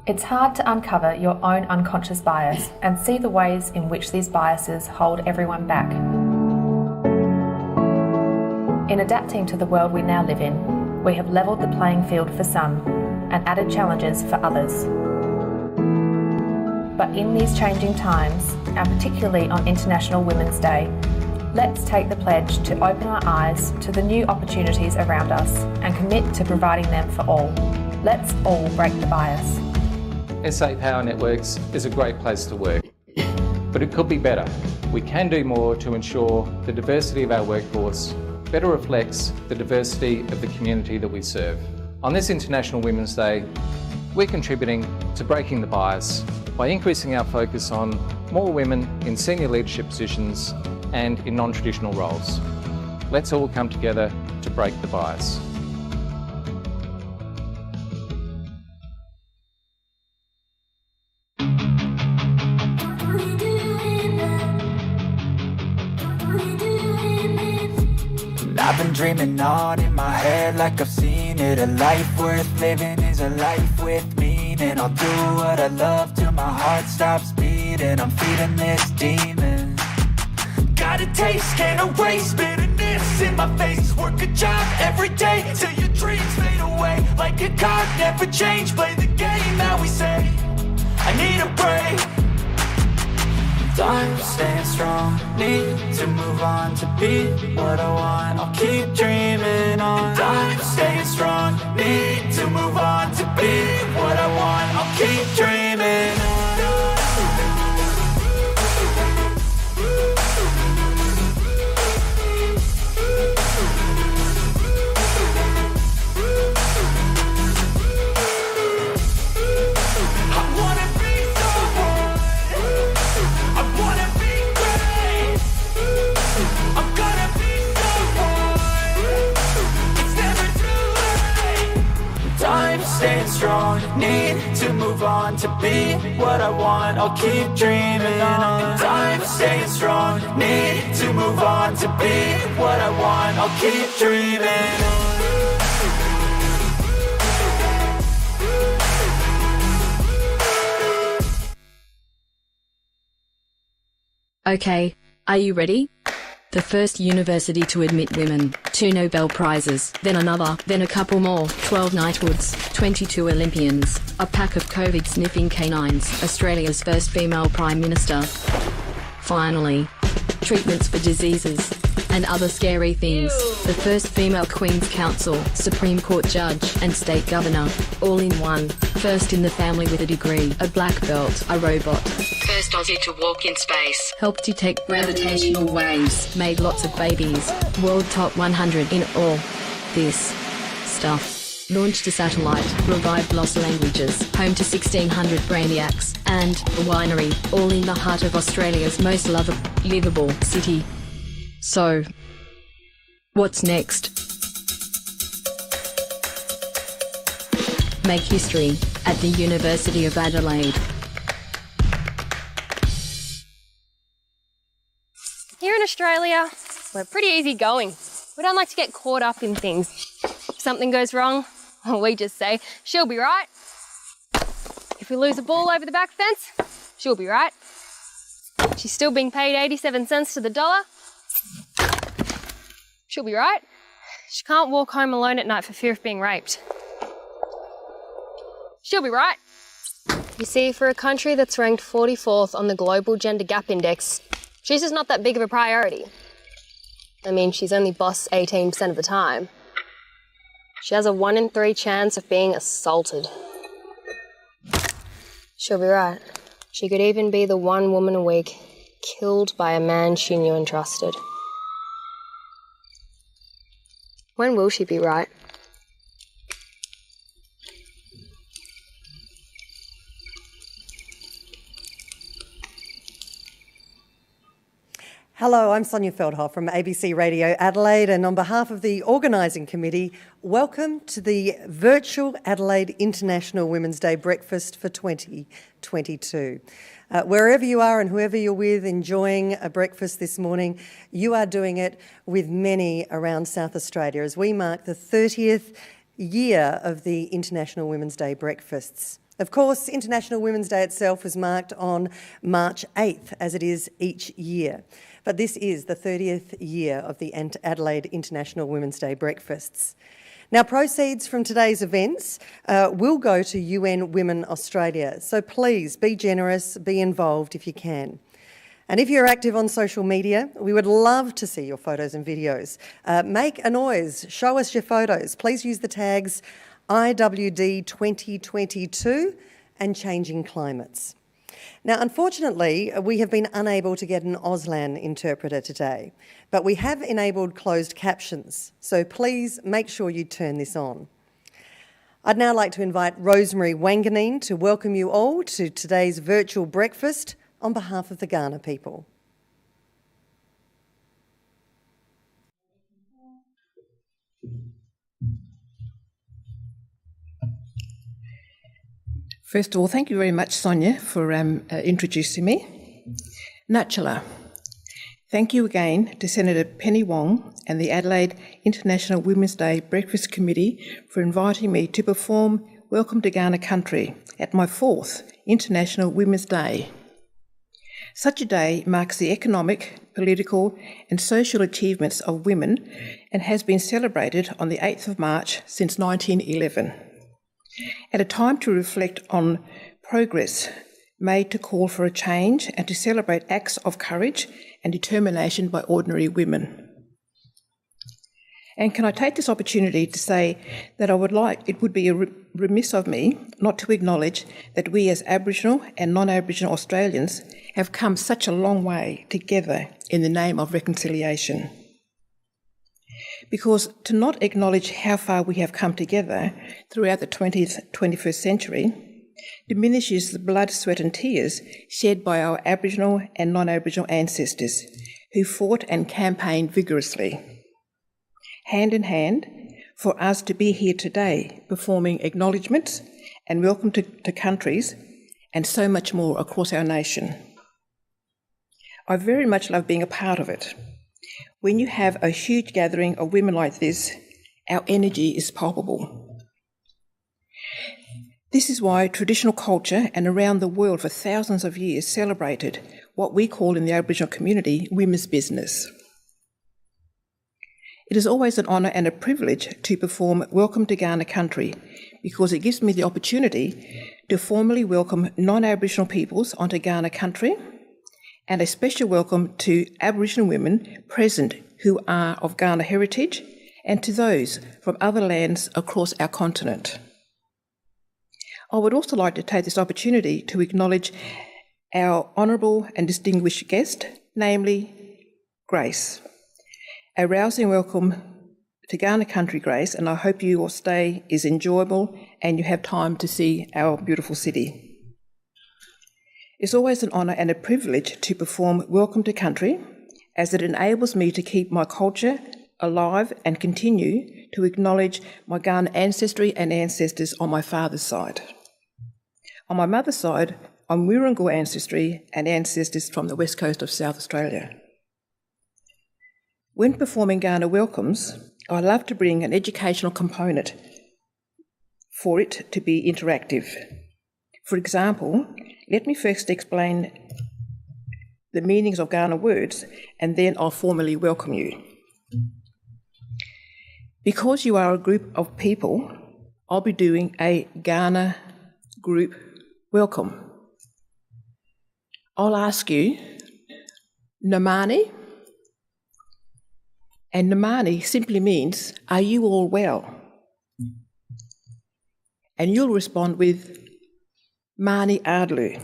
It's hard to uncover your own unconscious bias and see the ways in which these biases hold everyone back. In adapting to the world we now live in, we have levelled the playing field for some and added challenges for others. But in these changing times, and particularly on International Women's Day, let's take the pledge to open our eyes to the new opportunities around us and commit to providing them for all. Let's all break the bias. SA Power Networks is a great place to work, but it could be better. We can do more to ensure the diversity of our workforce better reflects the diversity of the community that we serve. On this International Women's Day, we're contributing to breaking the bias by increasing our focus on more women in senior leadership positions and in non-traditional roles. Let's all come together to break the bias. I've been dreaming on in my head like I've seen it. A life worth living is a life with meaning. I'll do what I love till my heart stops beating. I'm feeding this demon. Got a taste, can't erase bitterness in my face. Work a job every day till your dreams fade away. Like a card, never change, play the game that we say. I need a break. I'm staying strong, need to move on to be what I want. I'll keep dreaming on. I'm staying strong, need to move on to be what I want. I'll keep dreaming on. Staying strong, need to move on to be what I want. I'll keep dreaming on. I'm staying strong, need to move on to be what I want. I'll keep dreaming on. Okay, are you ready? The first university to admit women, 2 Nobel Prizes, then another, then a couple more, 12 knighthoods, 22 Olympians, a pack of COVID-sniffing canines, Australia's first female Prime Minister. Finally, treatments for diseases, and other scary things, the first female Queen's Counsel, Supreme Court Judge, and State Governor, all in one, first in the family with a degree, a black belt, a robot. First Aussie to walk in space. Helped detect gravitational waves. Made lots of babies. World top 100 in all. This stuff. Launched a satellite. Revived lost languages. Home to 1,600 brainiacs. And a winery. All in the heart of Australia's most livable city. So, what's next? Make history at the University of Adelaide. Here in Australia, we're pretty easygoing. We don't like to get caught up in things. If something goes wrong, we just say, she'll be right. If we lose a ball over the back fence, she'll be right. She's still being paid 87 cents to the dollar. She'll be right. She can't walk home alone at night for fear of being raped. She'll be right. You see, for a country that's ranked 44th on the Global Gender Gap Index, she's just not that big of a priority. I mean, she's only boss 18% of the time. She has a 1 in 3 chance of being assaulted. She'll be right. She could even be the one woman a week killed by a man she knew and trusted. When will she be right? Hello, I'm Sonya Feldhoff from ABC Radio Adelaide, and on behalf of the organising committee, welcome to the virtual Adelaide International Women's Day breakfast for 2022. Wherever you are and whoever you're with enjoying a breakfast this morning, you are doing it with many around South Australia as we mark the 30th year of the International Women's Day breakfasts. Of course, International Women's Day itself was marked on March 8th, as it is each year. But this is the 30th year of the Adelaide International Women's Day breakfasts. Now, proceeds from today's events will go to UN Women Australia, so please be generous, be involved if you can. And if you're active on social media, we would love to see your photos and videos. Make a noise, show us your photos. Please use the tags IWD 2022 and Changing Climates. Now, unfortunately, we have been unable to get an Auslan interpreter today, but we have enabled closed captions, so please make sure you turn this on. I'd now like to invite Rosemary Wanganeen to welcome you all to today's virtual breakfast on behalf of the Kaurna people. First of all, thank you very much, Sonya, for introducing me. Natchala. Thank you again to Senator Penny Wong and the Adelaide International Women's Day Breakfast Committee for inviting me to perform Welcome to Kaurna Country at my 4th International Women's Day. Such a day marks the economic, political and social achievements of women and has been celebrated on the 8th of March since 1911. At a time to reflect on progress made to call for a change and to celebrate acts of courage and determination by ordinary women. And can I take this opportunity to say that it would be remiss of me not to acknowledge that we as Aboriginal and non-Aboriginal Australians have come such a long way together in the name of reconciliation. Because to not acknowledge how far we have come together throughout the 21st century diminishes the blood, sweat and tears shed by our Aboriginal and non-Aboriginal ancestors who fought and campaigned vigorously, hand in hand, for us to be here today performing acknowledgements and welcome to countries and so much more across our nation. I very much love being a part of it. When you have a huge gathering of women like this, our energy is palpable. This is why traditional culture and around the world for thousands of years celebrated what we call in the Aboriginal community women's business. It is always an honour and a privilege to perform Welcome to Kaurna Country because it gives me the opportunity to formally welcome non-Aboriginal peoples onto Kaurna Country and a special welcome to Aboriginal women present who are of Kaurna heritage and to those from other lands across our continent. I would also like to take this opportunity to acknowledge our honourable and distinguished guest, namely Grace. A rousing welcome to Kaurna Country, Grace, and I hope your stay is enjoyable and you have time to see our beautiful city. It's always an honour and a privilege to perform Welcome to Country, as it enables me to keep my culture alive and continue to acknowledge my Kaurna ancestry and ancestors on my father's side. On my mother's side, I'm Wirangu ancestry and ancestors from the west coast of South Australia. When performing Kaurna welcomes, I love to bring an educational component for it to be interactive. For example, let me first explain the meanings of Kaurna words and then I'll formally welcome you. Because you are a group of people, I'll be doing a Kaurna group welcome. I'll ask you, Namani, and Namani simply means, are you all well? And you'll respond with, Mani Adlu.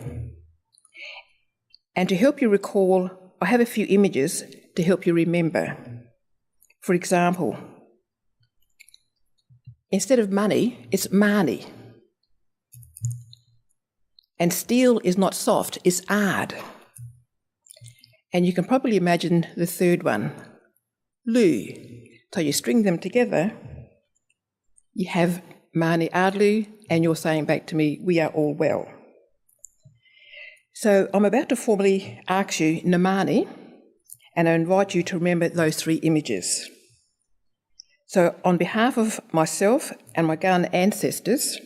And to help you recall, I have a few images to help you remember. For example, instead of money, it's mani. And steel is not soft, it's ard. And you can probably imagine the third one, lu. So you string them together, you have mani adlu, and you're saying back to me, we are all well. So I'm about to formally ask you Namani, and I invite you to remember those three images. So on behalf of myself and my Kaurna ancestors,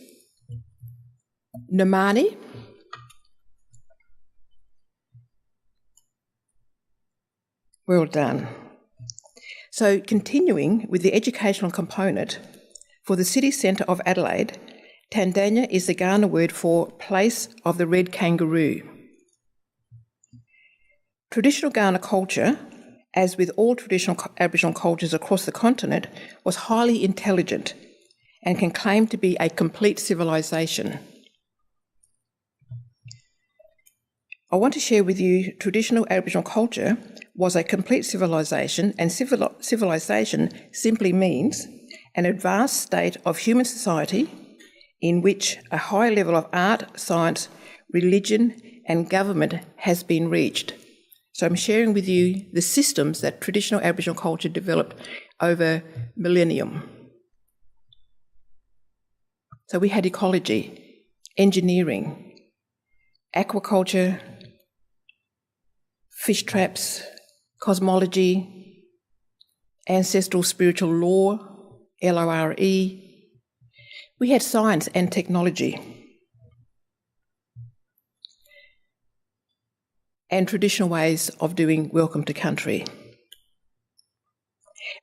Namani, well done. So continuing with the educational component, for the city centre of Adelaide, Tandanya is the Kaurna word for place of the red kangaroo. Traditional Kaurna culture, as with all traditional Aboriginal cultures across the continent, was highly intelligent and can claim to be a complete civilisation. I want to share with you traditional Aboriginal culture was a complete civilisation, and civilisation simply means an advanced state of human society in which a high level of art, science, religion and government has been reached. So I'm sharing with you the systems that traditional Aboriginal culture developed over millennium. So we had ecology, engineering, aquaculture, fish traps, cosmology, ancestral spiritual lore, LORE. We had science and technology, and traditional ways of doing welcome to country.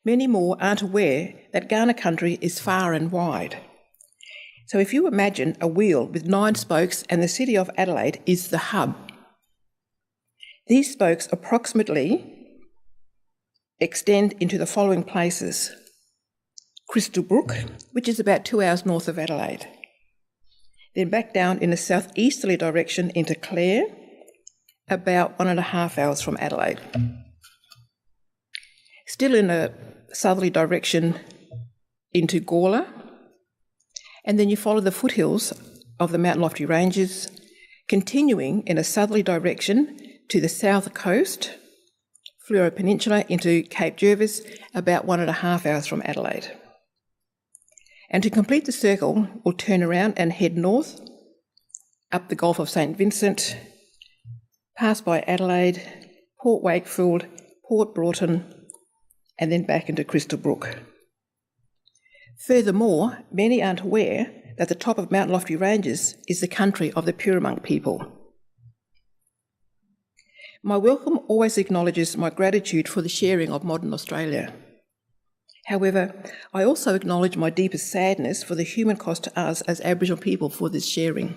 Many more aren't aware that Kaurna country is far and wide. So if you imagine a wheel with 9 spokes and the city of Adelaide is the hub, these spokes approximately extend into the following places: Crystal Brook, which is about 2 hours north of Adelaide, then back down in a southeasterly direction into Clare, about 1.5 hours from Adelaide. Still in a southerly direction into Gawler, and then you follow the foothills of the Mount Lofty Ranges, continuing in a southerly direction to the south coast, Fleurieu Peninsula into Cape Jervis, about 1.5 hours from Adelaide. And to complete the circle, we'll turn around and head north, up the Gulf of St Vincent, pass by Adelaide, Port Wakefield, Port Broughton, and then back into Crystal Brook. Furthermore, many aren't aware that the top of Mount Lofty Ranges is the country of the Purrumonk people. My welcome always acknowledges my gratitude for the sharing of modern Australia. However, I also acknowledge my deepest sadness for the human cost to us as Aboriginal people for this sharing,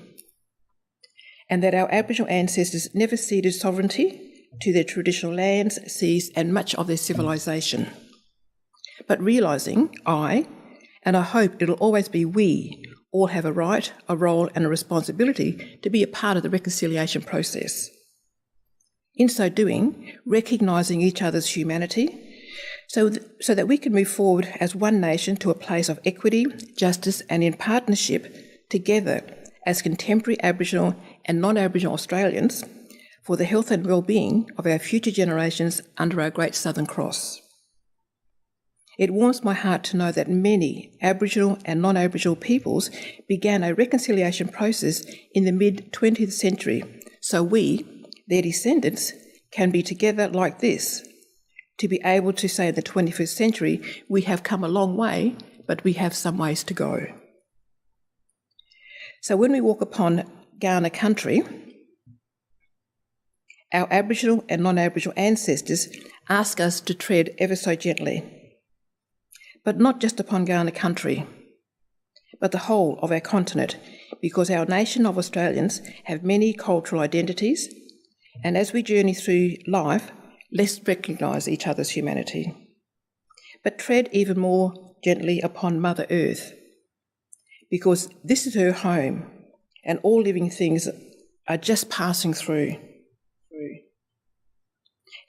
and that our Aboriginal ancestors never ceded sovereignty to their traditional lands, seas and much of their civilisation. But realising and I hope it'll always be we, all have a right, a role and a responsibility to be a part of the reconciliation process. In so doing, recognising each other's humanity so that we can move forward as one nation to a place of equity, justice and in partnership together as contemporary Aboriginal and non-Aboriginal Australians for the health and well-being of our future generations under our Great Southern Cross. It warms my heart to know that many Aboriginal and non-Aboriginal peoples began a reconciliation process in the mid-20th century, so we, their descendants, can be together like this, to be able to say in the 21st century, we have come a long way, but we have some ways to go. So when we walk upon Kaurna country, our Aboriginal and non-Aboriginal ancestors ask us to tread ever so gently, but not just upon Kaurna country, but the whole of our continent, because our nation of Australians have many cultural identities, and as we journey through life, let's recognise each other's humanity, but tread even more gently upon Mother Earth, because this is her home, and all living things are just passing through.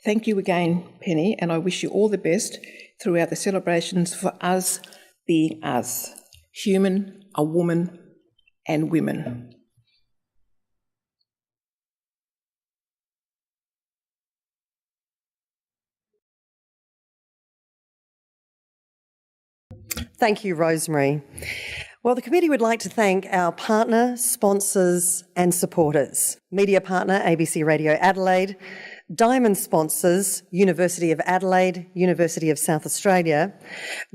Thank you again, Penny, and I wish you all the best throughout the celebrations for us being us, human, a woman, and women. Thank you, Rosemary. Well, the committee would like to thank our partner, sponsors and supporters. Media partner ABC Radio Adelaide, Diamond sponsors University of Adelaide, University of South Australia.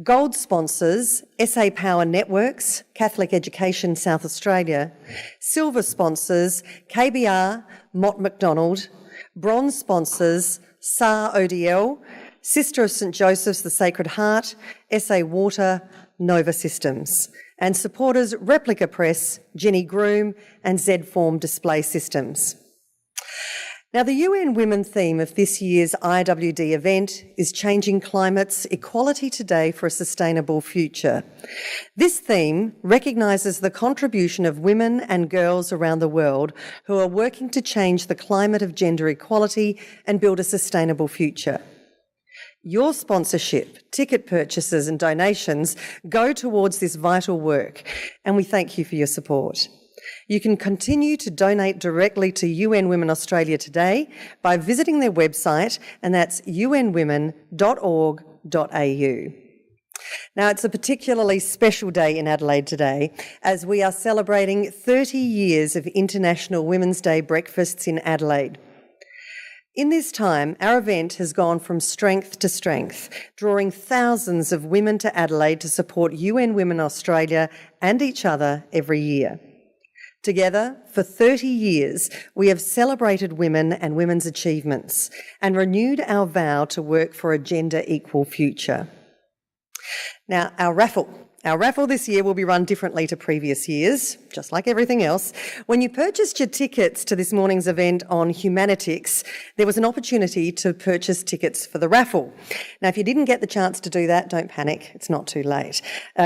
Gold sponsors SA Power Networks, Catholic Education South Australia. Silver sponsors KBR, Mott MacDonald. Bronze sponsors SAR ODL, Sister of St Joseph's the Sacred Heart, SA Water, Nova Systems. And supporters Replica Press, Jennie, Groom and ZForm Display Systems. Now, the UN Women theme of this year's IWD event is Changing Climates, Equality Today for a Sustainable Future. This theme recognises the contribution of women and girls around the world who are working to change the climate of gender equality and build a sustainable future. Your sponsorship, ticket purchases and donations go towards this vital work, and we thank you for your support. You can continue to donate directly to UN Women Australia today by visiting their website, and that's unwomen.org.au. Now, it's a particularly special day in Adelaide today as we are celebrating 30 years of International Women's Day breakfasts in Adelaide. In this time, our event has gone from strength to strength, drawing thousands of women to Adelaide to support UN Women Australia and each other every year. Together, for 30 years, we have celebrated women and women's achievements and renewed our vow to work for a gender-equal future. Now, our raffle this year will be run differently to previous years, just like everything else. When you purchased your tickets to this morning's event on Humanitics, there was an opportunity to purchase tickets for the raffle. Now, if you didn't get the chance to do that, don't panic, it's not too late.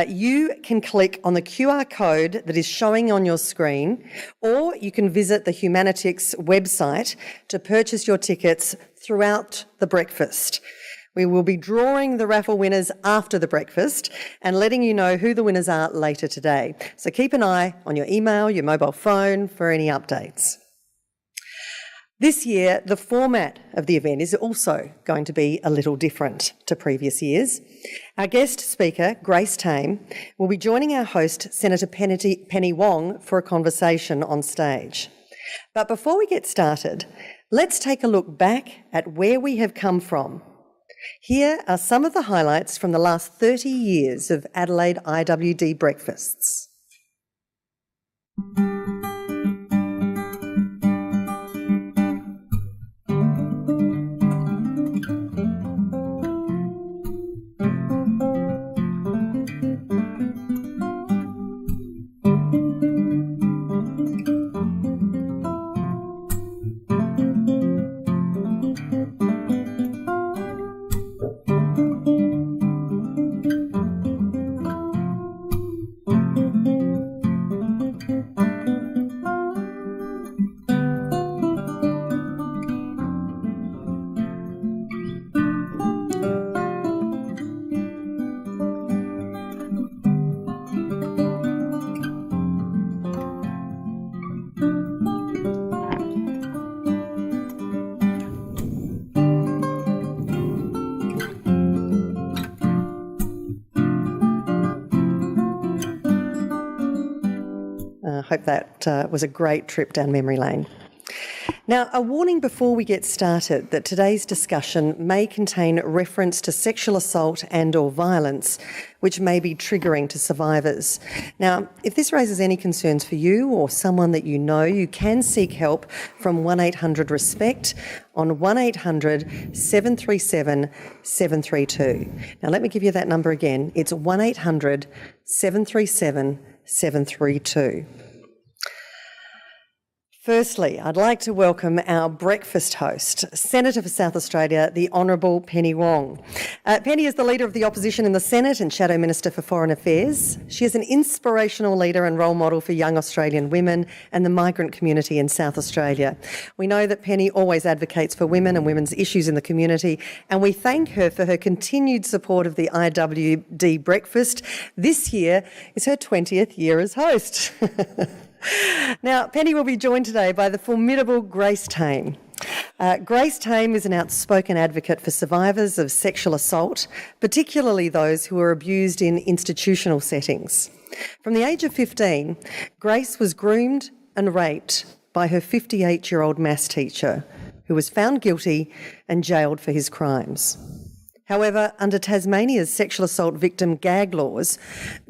You can click on the QR code that is showing on your screen, or you can visit the Humanitics website to purchase your tickets throughout the breakfast. We will be drawing the raffle winners after the breakfast and letting you know who the winners are later today. So keep an eye on your email, your mobile phone for any updates. This year, the format of the event is also going to be a little different to previous years. Our guest speaker, Grace Tame, will be joining our host, Senator Penny Wong, for a conversation on stage. But before we get started, let's take a look back at where we have come from. Here are some of the highlights from the last 30 years of Adelaide IWD breakfasts. I hope that was a great trip down memory lane. Now, a warning before we get started that today's discussion may contain reference to sexual assault and/or violence, which may be triggering to survivors. Now, if this raises any concerns for you or someone that you know, you can seek help from 1800 RESPECT on 1800 737 732. Now, let me give you that number again. It's 1800 737 732. Firstly, I'd like to welcome our breakfast host, Senator for South Australia, the Honourable Penny Wong. Penny is the Leader of the Opposition in the Senate and Shadow Minister for Foreign Affairs. She is an inspirational leader and role model for young Australian women and the migrant community in South Australia. We know that Penny always advocates for women and women's issues in the community, and we thank her for her continued support of the IWD breakfast. This year is her 20th year as host. Now, Penny will be joined today by the formidable Grace Tame. Grace Tame is an outspoken advocate for survivors of sexual assault, particularly those who are abused in institutional settings. From the age of 15, Grace was groomed and raped by her 58-year-old maths teacher, who was found guilty and jailed for his crimes. However, under Tasmania's sexual assault victim gag laws,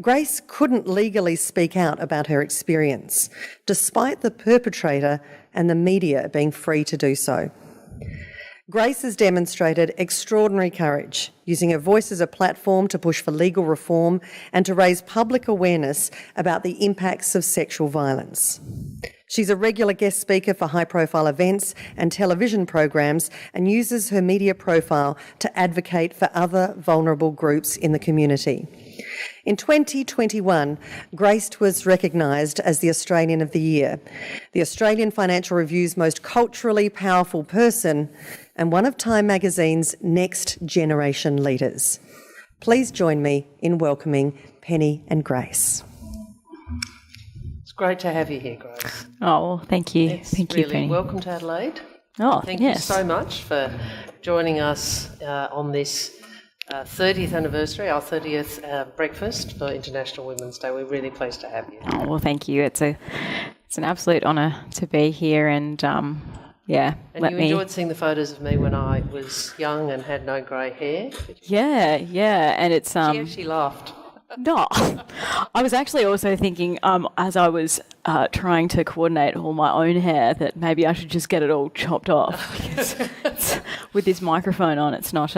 Grace couldn't legally speak out about her experience, despite the perpetrator and the media being free to do so. Grace has demonstrated extraordinary courage, using her voice as a platform to push for legal reform and to raise public awareness about the impacts of sexual violence. She's a regular guest speaker for high-profile events and television programs and uses her media profile to advocate for other vulnerable groups in the community. In 2021, Grace was recognised as the Australian of the Year, the Australian Financial Review's most culturally powerful person, and one of Time magazine's next generation leaders. Please join me in welcoming Penny and Grace. It's great to have you here, Grace. Oh, well, thank you. Thank you, Penny. Welcome to Adelaide. Oh, thank you so much for joining us on this 30th anniversary, our 30th breakfast for International Women's Day. We're really pleased to have you. Oh, well, thank you. It's an absolute honour to be here, and And you enjoyed seeing the photos of me when I was young and had no grey hair? Yeah, and it's She actually laughed. No, I was actually also thinking, as I was trying to coordinate all my own hair, that maybe I should just get it all chopped off. Because with this microphone on, it's not.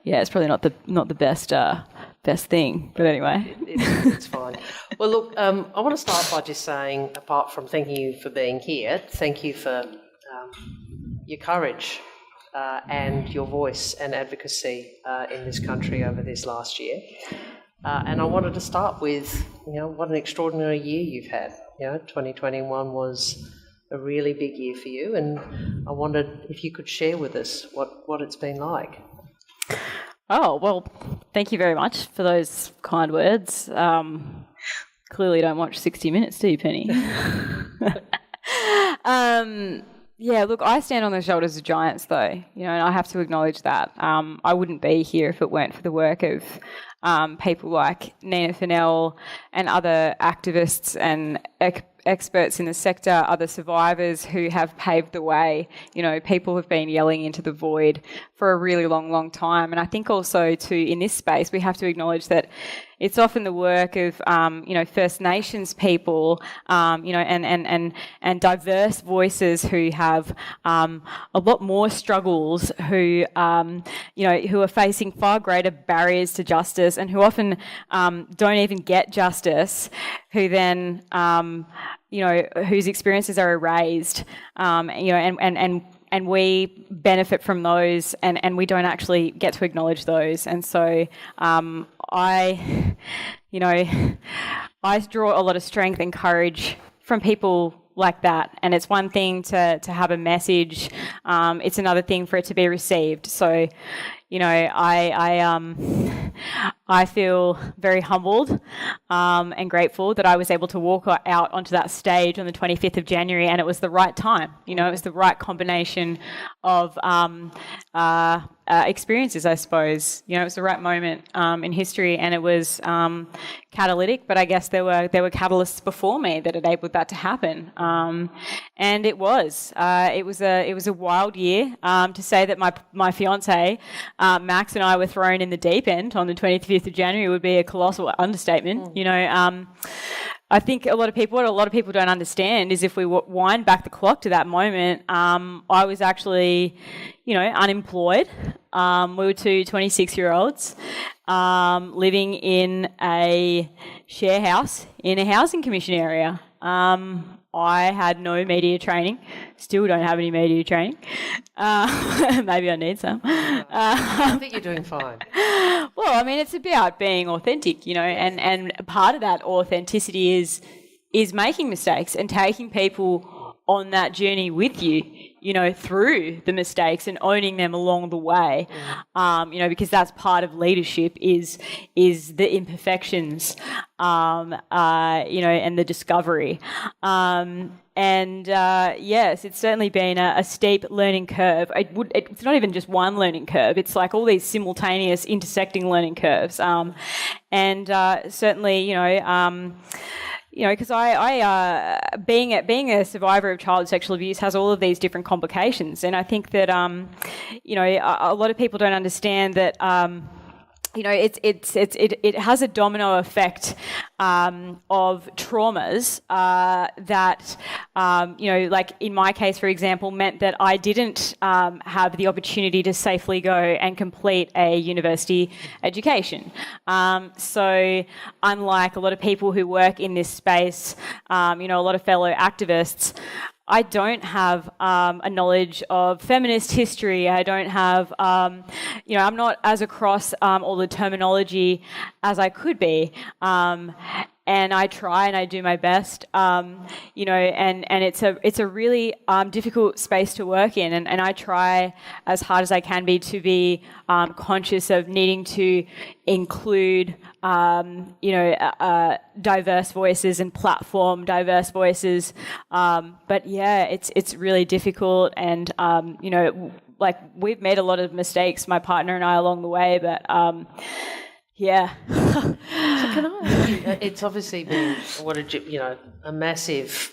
It's probably not the best thing. But anyway, it's fine. Well, look, I want to start by just saying, apart from thanking you for being here, thank you for your courage and your voice and advocacy in this country over this last year. And I wanted to start with, what an extraordinary year you've had. 2021 was a really big year for you, and I wondered if you could share with us what it's been like. Oh, well, thank you very much for those kind words. Clearly don't watch 60 Minutes, do you, Penny? Yeah, look, I stand on the shoulders of giants, though, and I have to acknowledge that. I wouldn't be here if it weren't for the work of people like Nina Fennell and other activists and experts in the sector, other survivors who have paved the way. People have been yelling into the void for a really long, long time. And I think also in this space, we have to acknowledge that it's often the work of, First Nations people, and diverse voices who have a lot more struggles, who are facing far greater barriers to justice, and who often don't even get justice, who then, whose experiences are erased, and we benefit from those, and we don't actually get to acknowledge those. And so I draw a lot of strength and courage from people like that. And it's one thing to have a message. It's another thing for it to be received. So, I feel very humbled and grateful that I was able to walk out onto that stage on the 25th of January, and it was the right time. It was the right combination of experiences, I suppose. It was the right moment in history, and it was catalytic. But I guess there were catalysts before me that enabled that to happen, and it was a wild year. To say that my fiance Max and I were thrown in the deep end on the 25th of January would be a colossal understatement. I think what a lot of people don't understand is if we wind back the clock to that moment, I was actually, unemployed. We were two 26-year-olds living in a share house in a housing commission area. I had no media training. Still don't have any media training. Maybe I need some. I think you're doing fine. Well, it's about being authentic, and part of that authenticity is making mistakes and taking people on that journey with you, through the mistakes and owning them along the way, because that's part of leadership is the imperfections, and the discovery. Yes, it's certainly been a steep learning curve. It's not even just one learning curve. It's like all these simultaneous intersecting learning curves. Certainly, because I being a survivor of child sexual abuse has all of these different complications, and I think that a lot of people don't understand that. It has a domino effect of traumas that, like in my case, for example, meant that I didn't have the opportunity to safely go and complete a university education. So unlike a lot of people who work in this space, a lot of fellow activists, I don't have a knowledge of feminist history. I don't have, I'm not as across all the terminology as I could be. And I try and I do my best, and it's a really difficult space to work in, and I try as hard as I can be to be conscious of needing to include, diverse voices and platform diverse voices. But yeah, it's really difficult, and like we've made a lot of mistakes, my partner and I, along the way, but. Yeah. So can I ask you, it's obviously been a massive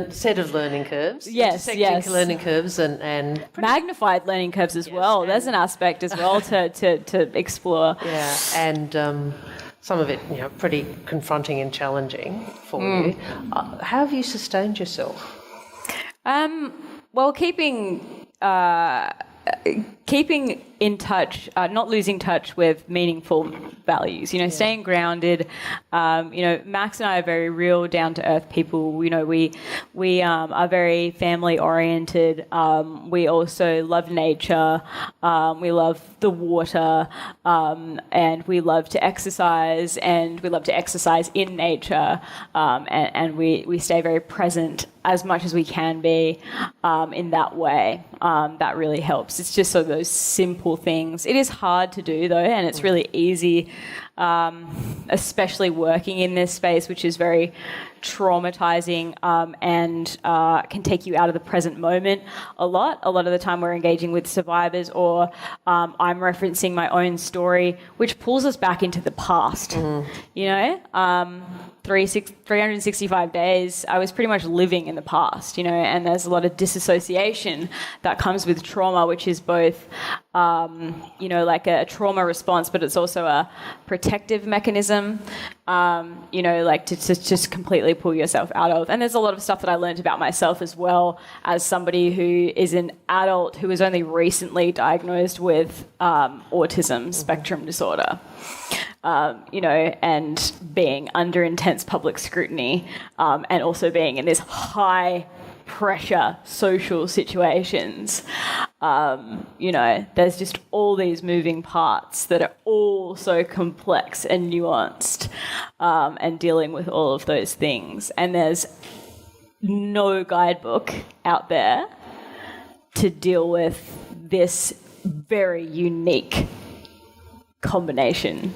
set of learning curves. Yes. Learning curves and magnified learning curves as well. There's an aspect as well to explore. Yeah, and some of it, pretty confronting and challenging for you. How have you sustained yourself? Well, keeping in touch, not losing touch with meaningful values, staying grounded. Max and I are very real, down-to-earth people. We are very family-oriented. We also love nature. We love the water, and we love to exercise, and we love to exercise in nature, and we stay very present as much as we can be in that way. That really helps. It's just those simple things. It is hard to do though, and it's really easy, especially working in this space, which is very traumatizing and can take you out of the present moment a lot. A lot of the time we're engaging with survivors, or I'm referencing my own story, which pulls us back into the past. 365 days, I was pretty much living in the past, and there's a lot of disassociation that comes with trauma, which is both, like a trauma response, but it's also a protective mechanism, like to just completely pull yourself out of. And there's a lot of stuff that I learned about myself as well as somebody who is an adult who was only recently diagnosed with autism spectrum disorder. And being under intense public scrutiny, and also being in this high pressure social situations. There's just all these moving parts that are all so complex and nuanced, and dealing with all of those things. And there's no guidebook out there to deal with this very unique combination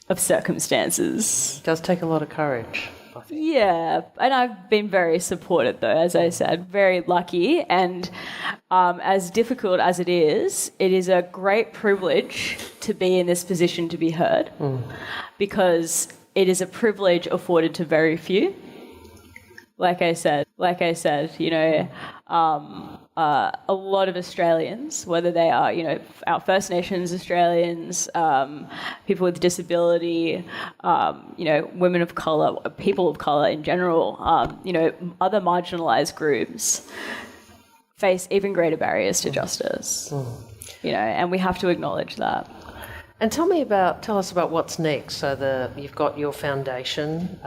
of circumstances. It does take a lot of courage, I think. Yeah, and I've been very supported though, as I said, very lucky, and as difficult as it is a great privilege to be in this position to be heard, because it is a privilege afforded to very few. Like I said, a lot of Australians, whether they are, our First Nations Australians, people with disability, women of colour, people of colour in general, other marginalised groups face even greater barriers to justice, and we have to acknowledge that. And tell us about what's next. So you've got your foundation,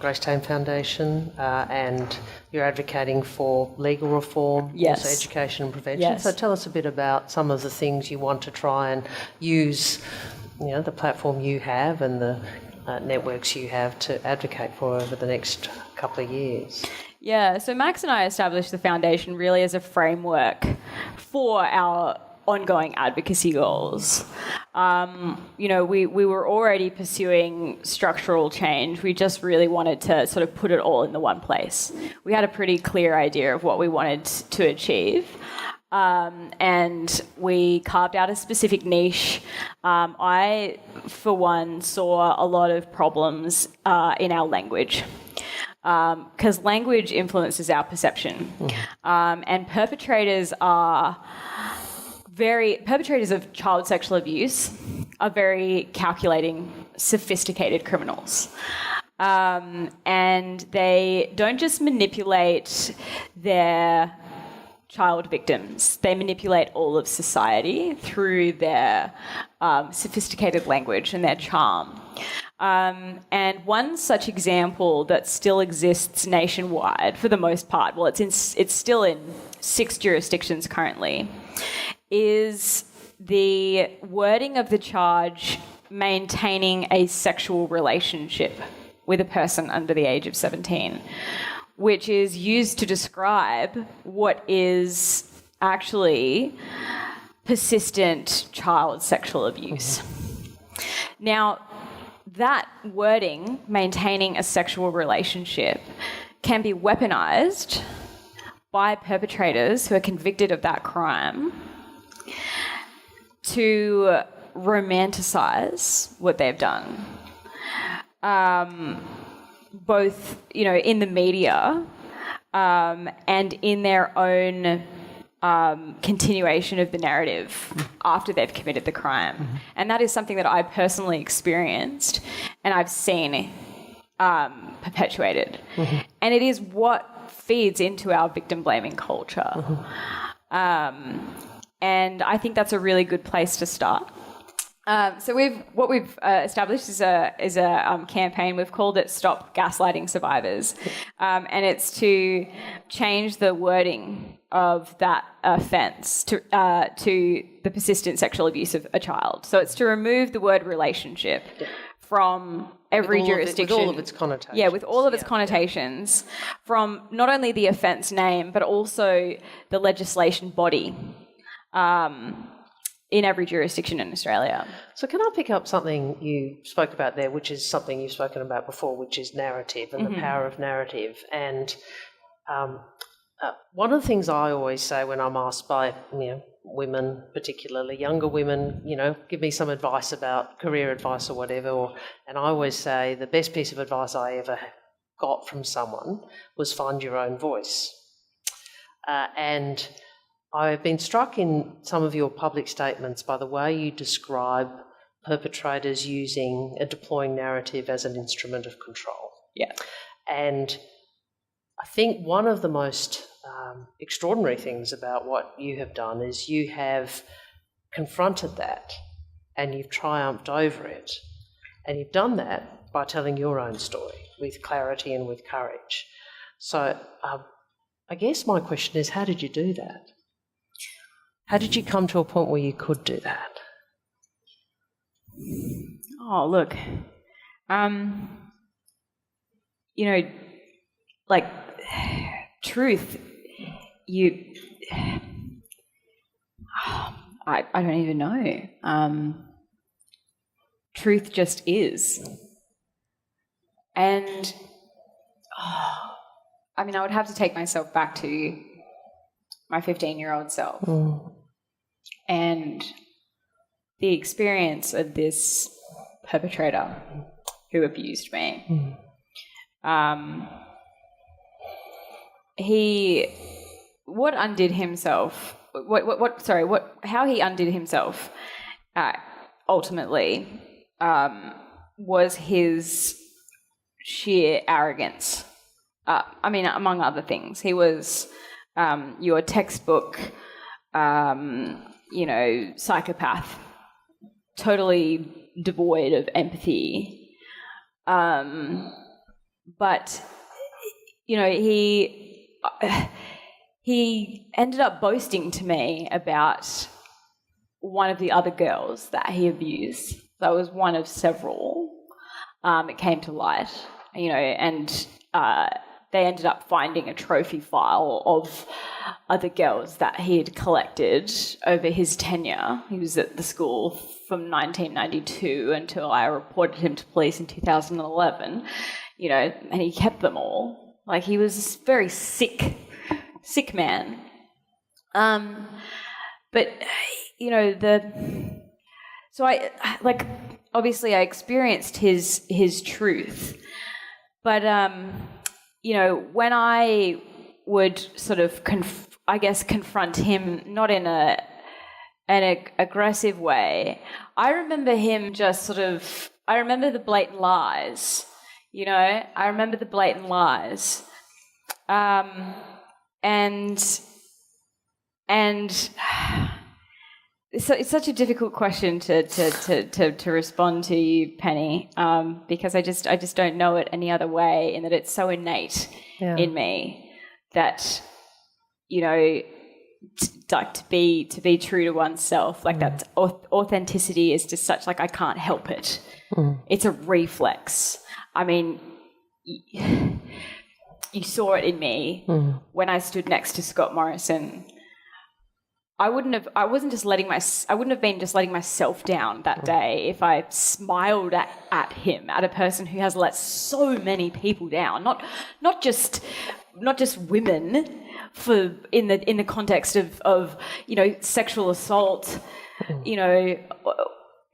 Grace Tame Foundation, and you're advocating for legal reform, yes, also education and prevention. Yes. So tell us a bit about some of the things you want to try and use, the platform you have and the networks you have to advocate for over the next couple of years. Yeah, so Max and I established the foundation really as a framework for our ongoing advocacy goals. We were already pursuing structural change. We just really wanted to sort of put it all in the one place. We had a pretty clear idea of what we wanted to achieve. And we carved out a specific niche. I, for one, saw a lot of problems in our language. because language influences our perception. And perpetrators of child sexual abuse are very calculating, sophisticated criminals. And they don't just manipulate their child victims, they manipulate all of society through their sophisticated language and their charm. And one such example that still exists nationwide for the most part, well, it's still in 6 jurisdictions currently, is the wording of the charge maintaining a sexual relationship with a person under the age of 17, which is used to describe what is actually persistent child sexual abuse. Now, that wording, maintaining a sexual relationship, can be weaponized by perpetrators who are convicted of that crime to romanticize what they've done. Both, in the media and in their own continuation of the narrative after they've committed the crime. And that is something that I personally experienced and I've seen perpetuated. And it is what feeds into our victim-blaming culture. And I think that's a really good place to start. So what we've established is a campaign. We've called it Stop Gaslighting Survivors, and it's to change the wording of that offence to the persistent sexual abuse of a child. So it's to remove the word relationship from every jurisdiction. With all of its connotations. Yeah, with all of its connotations, from not only the offence name but also the legislation body. In every jurisdiction in Australia. So can I pick up something you spoke about there, which is something you've spoken about before, which is narrative and the power of narrative. And one of the things I always say when I'm asked by women, particularly younger women, give me some advice about career advice or whatever, and I always say the best piece of advice I ever got from someone was find your own voice. And I've been struck in some of your public statements by the way you describe perpetrators using and deploying narrative as an instrument of control. Yeah. And I think one of the most extraordinary things about what you have done is you have confronted that and you've triumphed over it. And you've done that by telling your own story with clarity and with courage. So I guess my question is, how did you do that? How did you come to a point where you could do that? Oh, look, truth, I don't even know. Truth just is. And, I would have to take myself back to my 15-year-old self. And the experience of this perpetrator who abused me. How he undid himself ultimately was his sheer arrogance. Among other things. He was your textbook, psychopath, totally devoid of empathy. But, he ended up boasting to me about one of the other girls that he abused. That was one of several. It came to light, and they ended up finding a trophy file of other girls that he had collected over his tenure. He was at the school from 1992 until I reported him to police in 2011, and he kept them all. Like, he was a very sick man. But, so obviously I experienced his truth, but, when I would sort of, confront him, not in an aggressive way, I remember him just sort of, I remember the blatant lies, I remember the blatant lies. And it's such a difficult question to respond to you, Penny, because I just don't know it any other way, in that it's so innate in me that, to be true to oneself, like that authenticity is just such, like, I can't help it. It's a reflex. I mean, you saw it in me when I stood next to Scott Morrison. I wouldn't have been just letting myself down that day if I smiled at him, at a person who has let so many people down, not just women, in the context of sexual assault,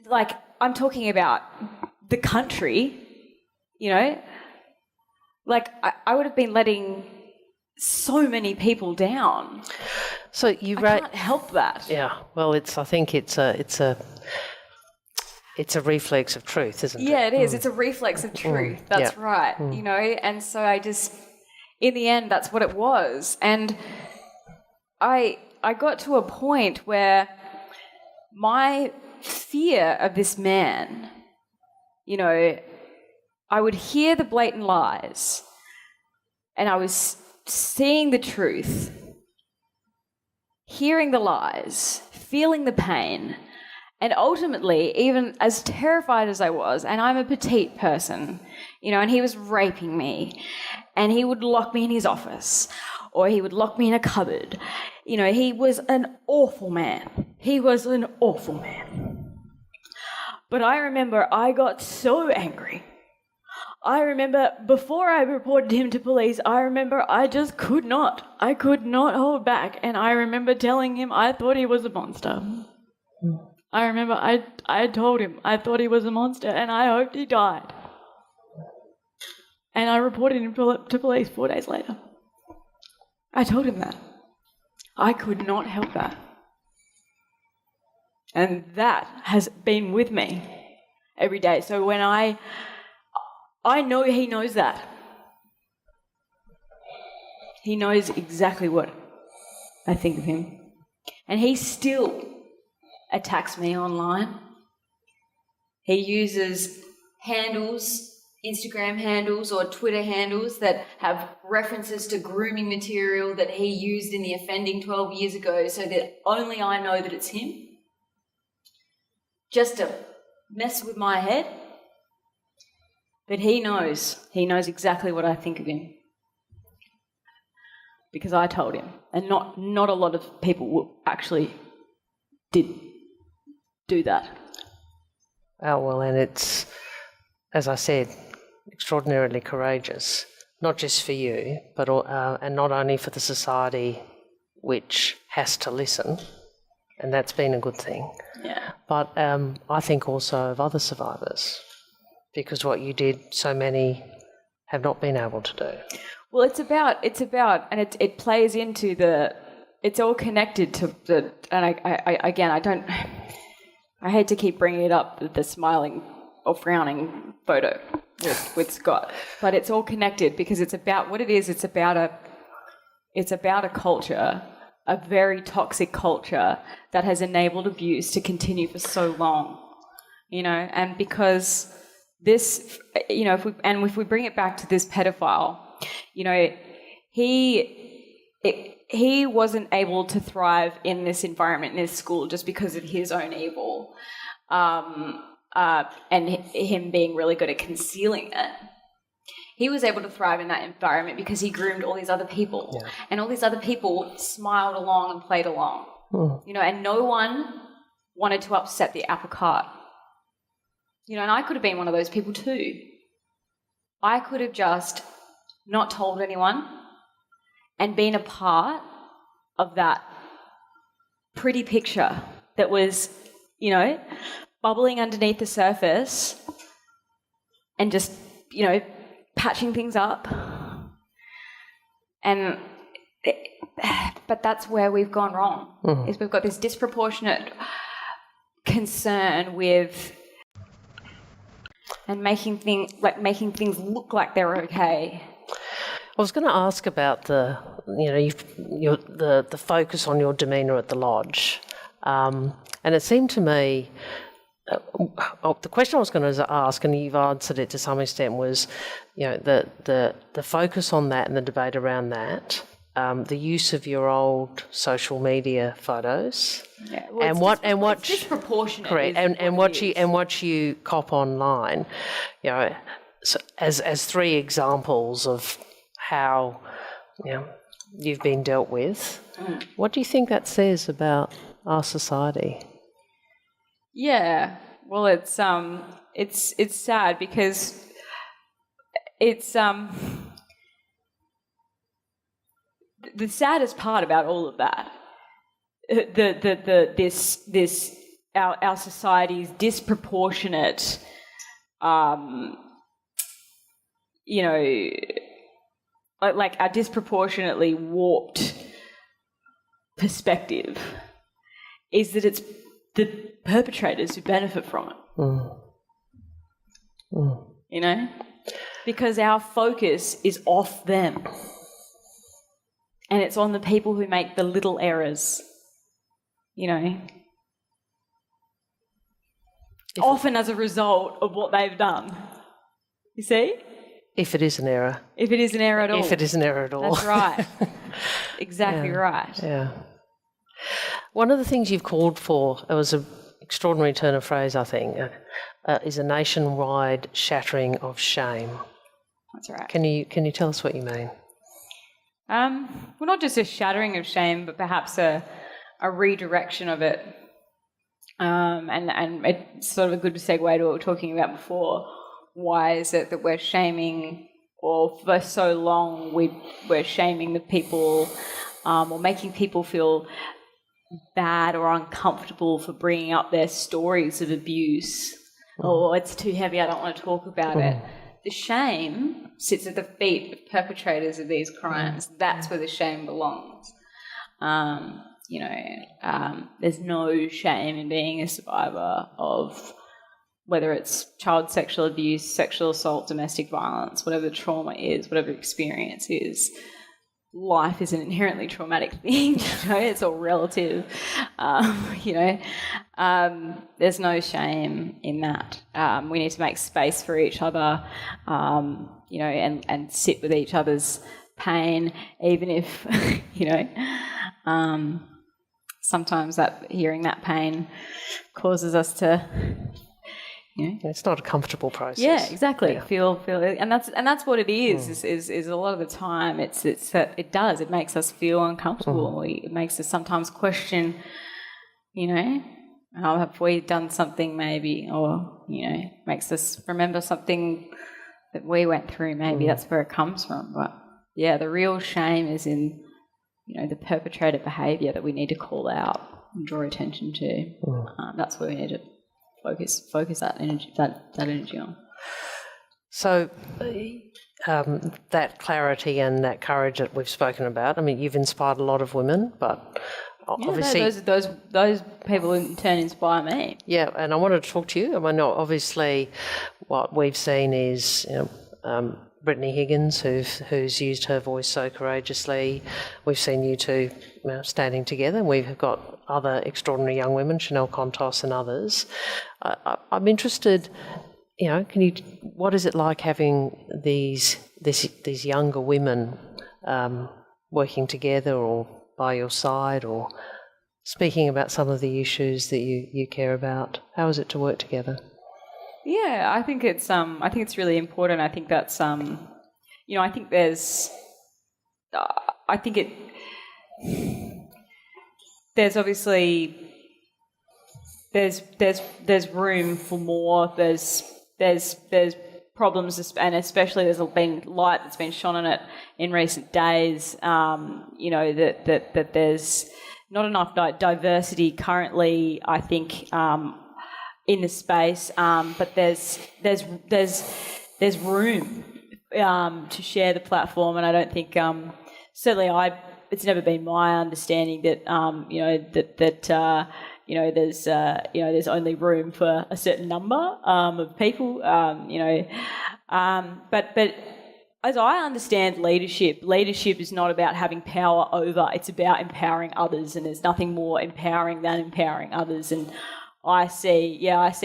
like, I'm talking about the country, like, I would have been letting so many people down. So I can't help that. Yeah. Well, I think it's a reflex of truth, isn't it? Yeah, it is. It's a reflex of truth. That's right. And so I just, in the end, that's what it was. And I got to a point where my fear of this man, I would hear the blatant lies, and I was seeing the truth, hearing the lies, feeling the pain, and ultimately, even as terrified as I was, and I'm a petite person, and he was raping me, and he would lock me in his office, or he would lock me in a cupboard. He was an awful man. He was an awful man. But I remember I got so angry. I remember before I reported him to police, I remember I just could not hold back. And I remember telling him I thought he was a monster. I remember I told him I thought he was a monster and I hoped he died. And I reported him to police 4 days later. I told him that. I could not help that. And that has been with me every day. So when I know he knows that. He knows exactly what I think of him. And he still attacks me online. He uses handles, Instagram handles or Twitter handles that have references to grooming material that he used in the offending 12 years ago, so that only I know that it's him. Just to mess with my head. But he knows exactly what I think of him. Because I told him. And not a lot of people actually did do that. Oh, well, and it's, as I said, extraordinarily courageous, not just for you, but and not only for the society which has to listen, and that's been a good thing. Yeah. But I think also of other survivors, because what you did, so many have not been able to do. Well, it's about, and it plays into it's all connected to the, and I hate to keep bringing it up, the smiling or frowning photo with Scott, but it's all connected because it's about what it is. It's about a culture, a very toxic culture that has enabled abuse to continue for so long, and because this, if we bring it back to this pedophile, he wasn't able to thrive in this environment, in this school, just because of his own evil, and him being really good at concealing it. He was able to thrive in that environment because he groomed all these other people, and all these other people smiled along and played along, and no one wanted to upset the apple cart. And I could have been one of those people too. I could have just not told anyone and been a part of that pretty picture that was, bubbling underneath the surface and just, patching things up. But that's where we've gone wrong, is we've got this disproportionate concern with and making things look like they're okay. I was going to ask about the focus on your demeanour at the lodge, and it seemed to me the question I was going to ask, and you've answered it to some extent, was the focus on that and the debate around that. The use of your old social media photos, it's disproportionate, correct, and what you cop online, so as three examples of how you've been dealt with. What do you think that says about our society? Yeah, well, it's sad because it's the saddest part about all of that, our society's disproportionate, like our disproportionately warped perspective, is that it's the perpetrators who benefit from it. Because our focus is off them. And it's on the people who make the little errors, often as a result of what they've done. You see? If it is an error. If it is an error at all. If it is an error at all. That's right. Exactly right. Yeah. One of the things you've called for, it was an extraordinary turn of phrase, I think, is a nationwide shattering of shame. That's right. Can you tell us what you mean? Well, not just a shattering of shame, but perhaps a redirection of it. And it's sort of a good segue to what we were talking about before. Why is it that we're shaming, or for so long we're shaming the people, or making people feel bad or uncomfortable for bringing up their stories of abuse? Oh, it's too heavy, I don't want to talk about it. The shame sits at the feet of perpetrators of these crimes. That's where the shame belongs. There's no shame in being a survivor of whether it's child sexual abuse, sexual assault, domestic violence, whatever the trauma is, whatever experience is. Life is an inherently traumatic thing. It's all relative. There's no shame in that. We need to make space for each other, and sit with each other's pain, even if, sometimes hearing that pain causes us to, it's not a comfortable process. Yeah, exactly. Yeah. Feel, and that's what it is. Is a lot of the time it's that it makes us feel uncomfortable. It makes us sometimes question, have we done something maybe, or makes us remember something that we went through. Maybe that's where it comes from. But yeah, the real shame is in the perpetrator behaviour that we need to call out and draw attention to. That's where we need to focus that energy on. So that clarity and that courage that we've spoken about, I mean, you've inspired a lot of women, but obviously those people in turn inspire me. Yeah, and I wanted to talk to you. I mean, obviously what we've seen is Brittany Higgins, who's used her voice so courageously. We've seen you two standing together. We've got other extraordinary young women, Chanel Contos and others. I'm interested, what is it like having these younger women working together or by your side, or speaking about some of the issues that you care about? How is it to work together? Yeah, I think it's really important. I think that's I think there's obviously there's room for more. There's problems, and especially there's been light that's been shone on it in recent days. That there's not enough diversity currently, I think, in the space, but there's room to share the platform, and I don't think certainly it's never been my understanding that there's only room for a certain number of people, but as I understand leadership is not about having power over, it's about empowering others, and there's nothing more empowering than empowering others. And I see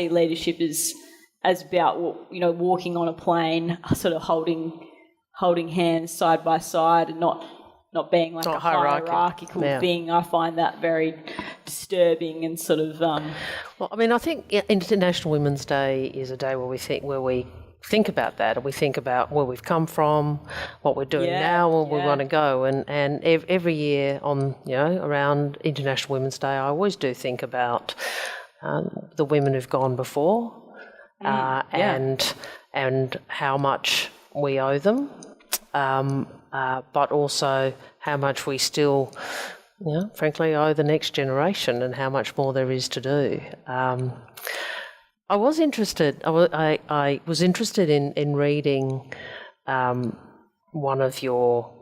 leadership as about, walking on a plane, sort of holding hands side by side, and not being like a hierarchical thing. I find that very disturbing and sort of. Well, I mean, I think International Women's Day is a day where we think about that, and we think about where we've come from, what we're doing now, where we want to go, and every year on around International Women's Day, I always do think about the women who've gone before, and how much we owe them, but also how much we still, frankly, owe the next generation, and how much more there is to do. I was interested in reading one of your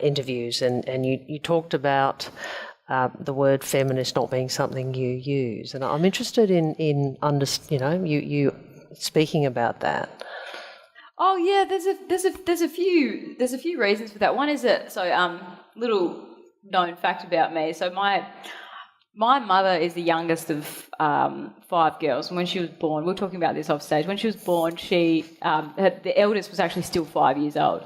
interviews, and you talked about the word feminist not being something you use, and I'm interested in you speaking about that. Oh yeah, there's a few reasons for that. One is that little known fact about me. So my mother is the youngest of 5 girls, and when she was born, we were talking about this off stage. When she was born, the eldest was actually still 5 years old.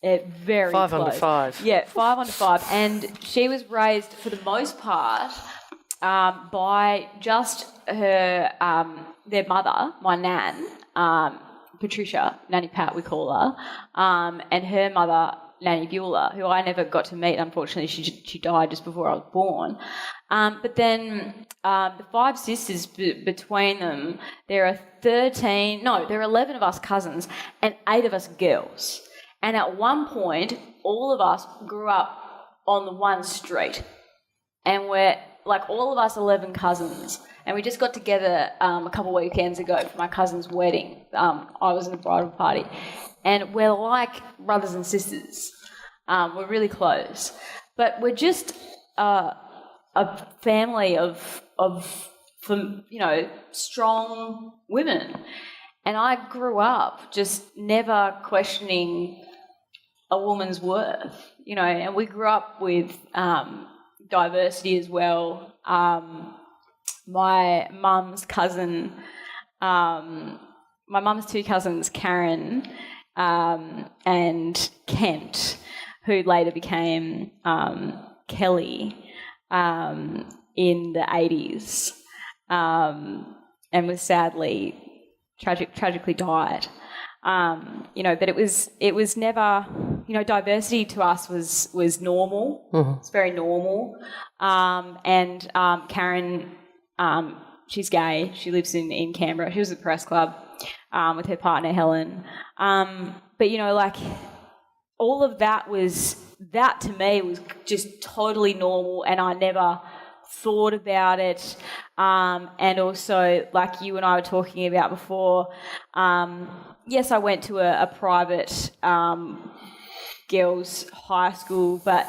Very 5 close. under 5. Yeah, 5 under 5, and she was raised for the most part by just her their mother, my nan, Patricia, Nanny Pat we call her, and her mother, Nanny Beulah, who I never got to meet, unfortunately. She died just before I was born. But then the 5 sisters between them, there are 11 of us cousins and 8 of us girls. And at one point, all of us grew up on the one street. And we're like all of us 11 cousins. And we just got together a couple of weekends ago for my cousin's wedding. I was in the bridal party. And we're like brothers and sisters. We're really close. But we're just a family of strong women. And I grew up just never questioning a woman's worth, and we grew up with diversity as well. My mum's cousin, my mum's 2 cousins, Karen and Kent, who later became Kelly in the 80s, and was sadly tragically died. But it was never, diversity to us was normal. Mm-hmm. It's very normal. And Karen, she's gay. She lives in Canberra. She was at the press club with her partner Helen. But all of that to me was just totally normal, and I never thought about it. And also, like you and I were talking about before, yes, I went to a private girls' high school, but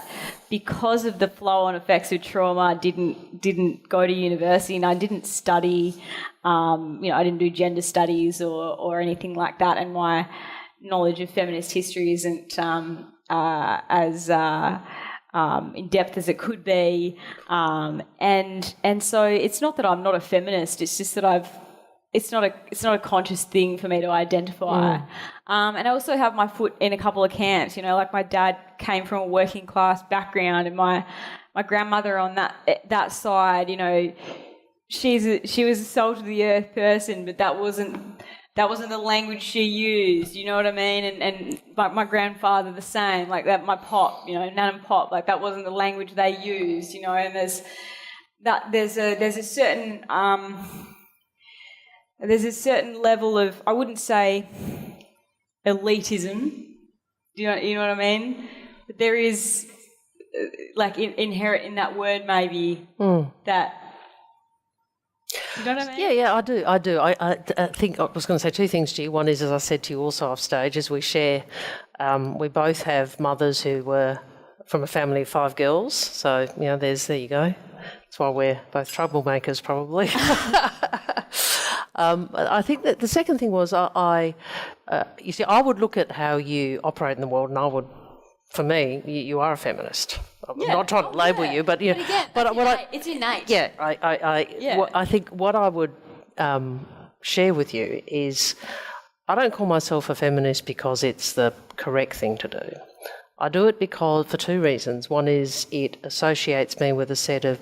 because of the flow-on effects of trauma, I didn't go to university, and I didn't study. I didn't do gender studies or anything like that, and my knowledge of feminist history isn't as in depth as it could be, and so it's not that I'm not a feminist. It's just that it's not a conscious thing for me to identify. And I also have my foot in a couple of camps. Like my dad came from a working class background, and my grandmother on that side, she was a salt of the earth person, but that wasn't the language she used, you know what I mean? And my grandfather the same, like that. My pop, Nan and Pop, like that wasn't the language they used, And there's a certain level of, I wouldn't say elitism, you know what I mean? But there is inherent in that word maybe that. You know what I mean? Yeah, I do. I think I was going to say 2 things to you. One is, as I said to you also off stage, as we share, we both have mothers who were from a family of 5 girls, so, there you go. That's why we're both troublemakers, probably. I think that the second thing was I would look at how you operate in the world, and for me, you are a feminist. I'm not trying to label you, but it's innate. Yeah, I think what I would share with you is I don't call myself a feminist because it's the correct thing to do. I do it for 2 reasons. One is it associates me with a set of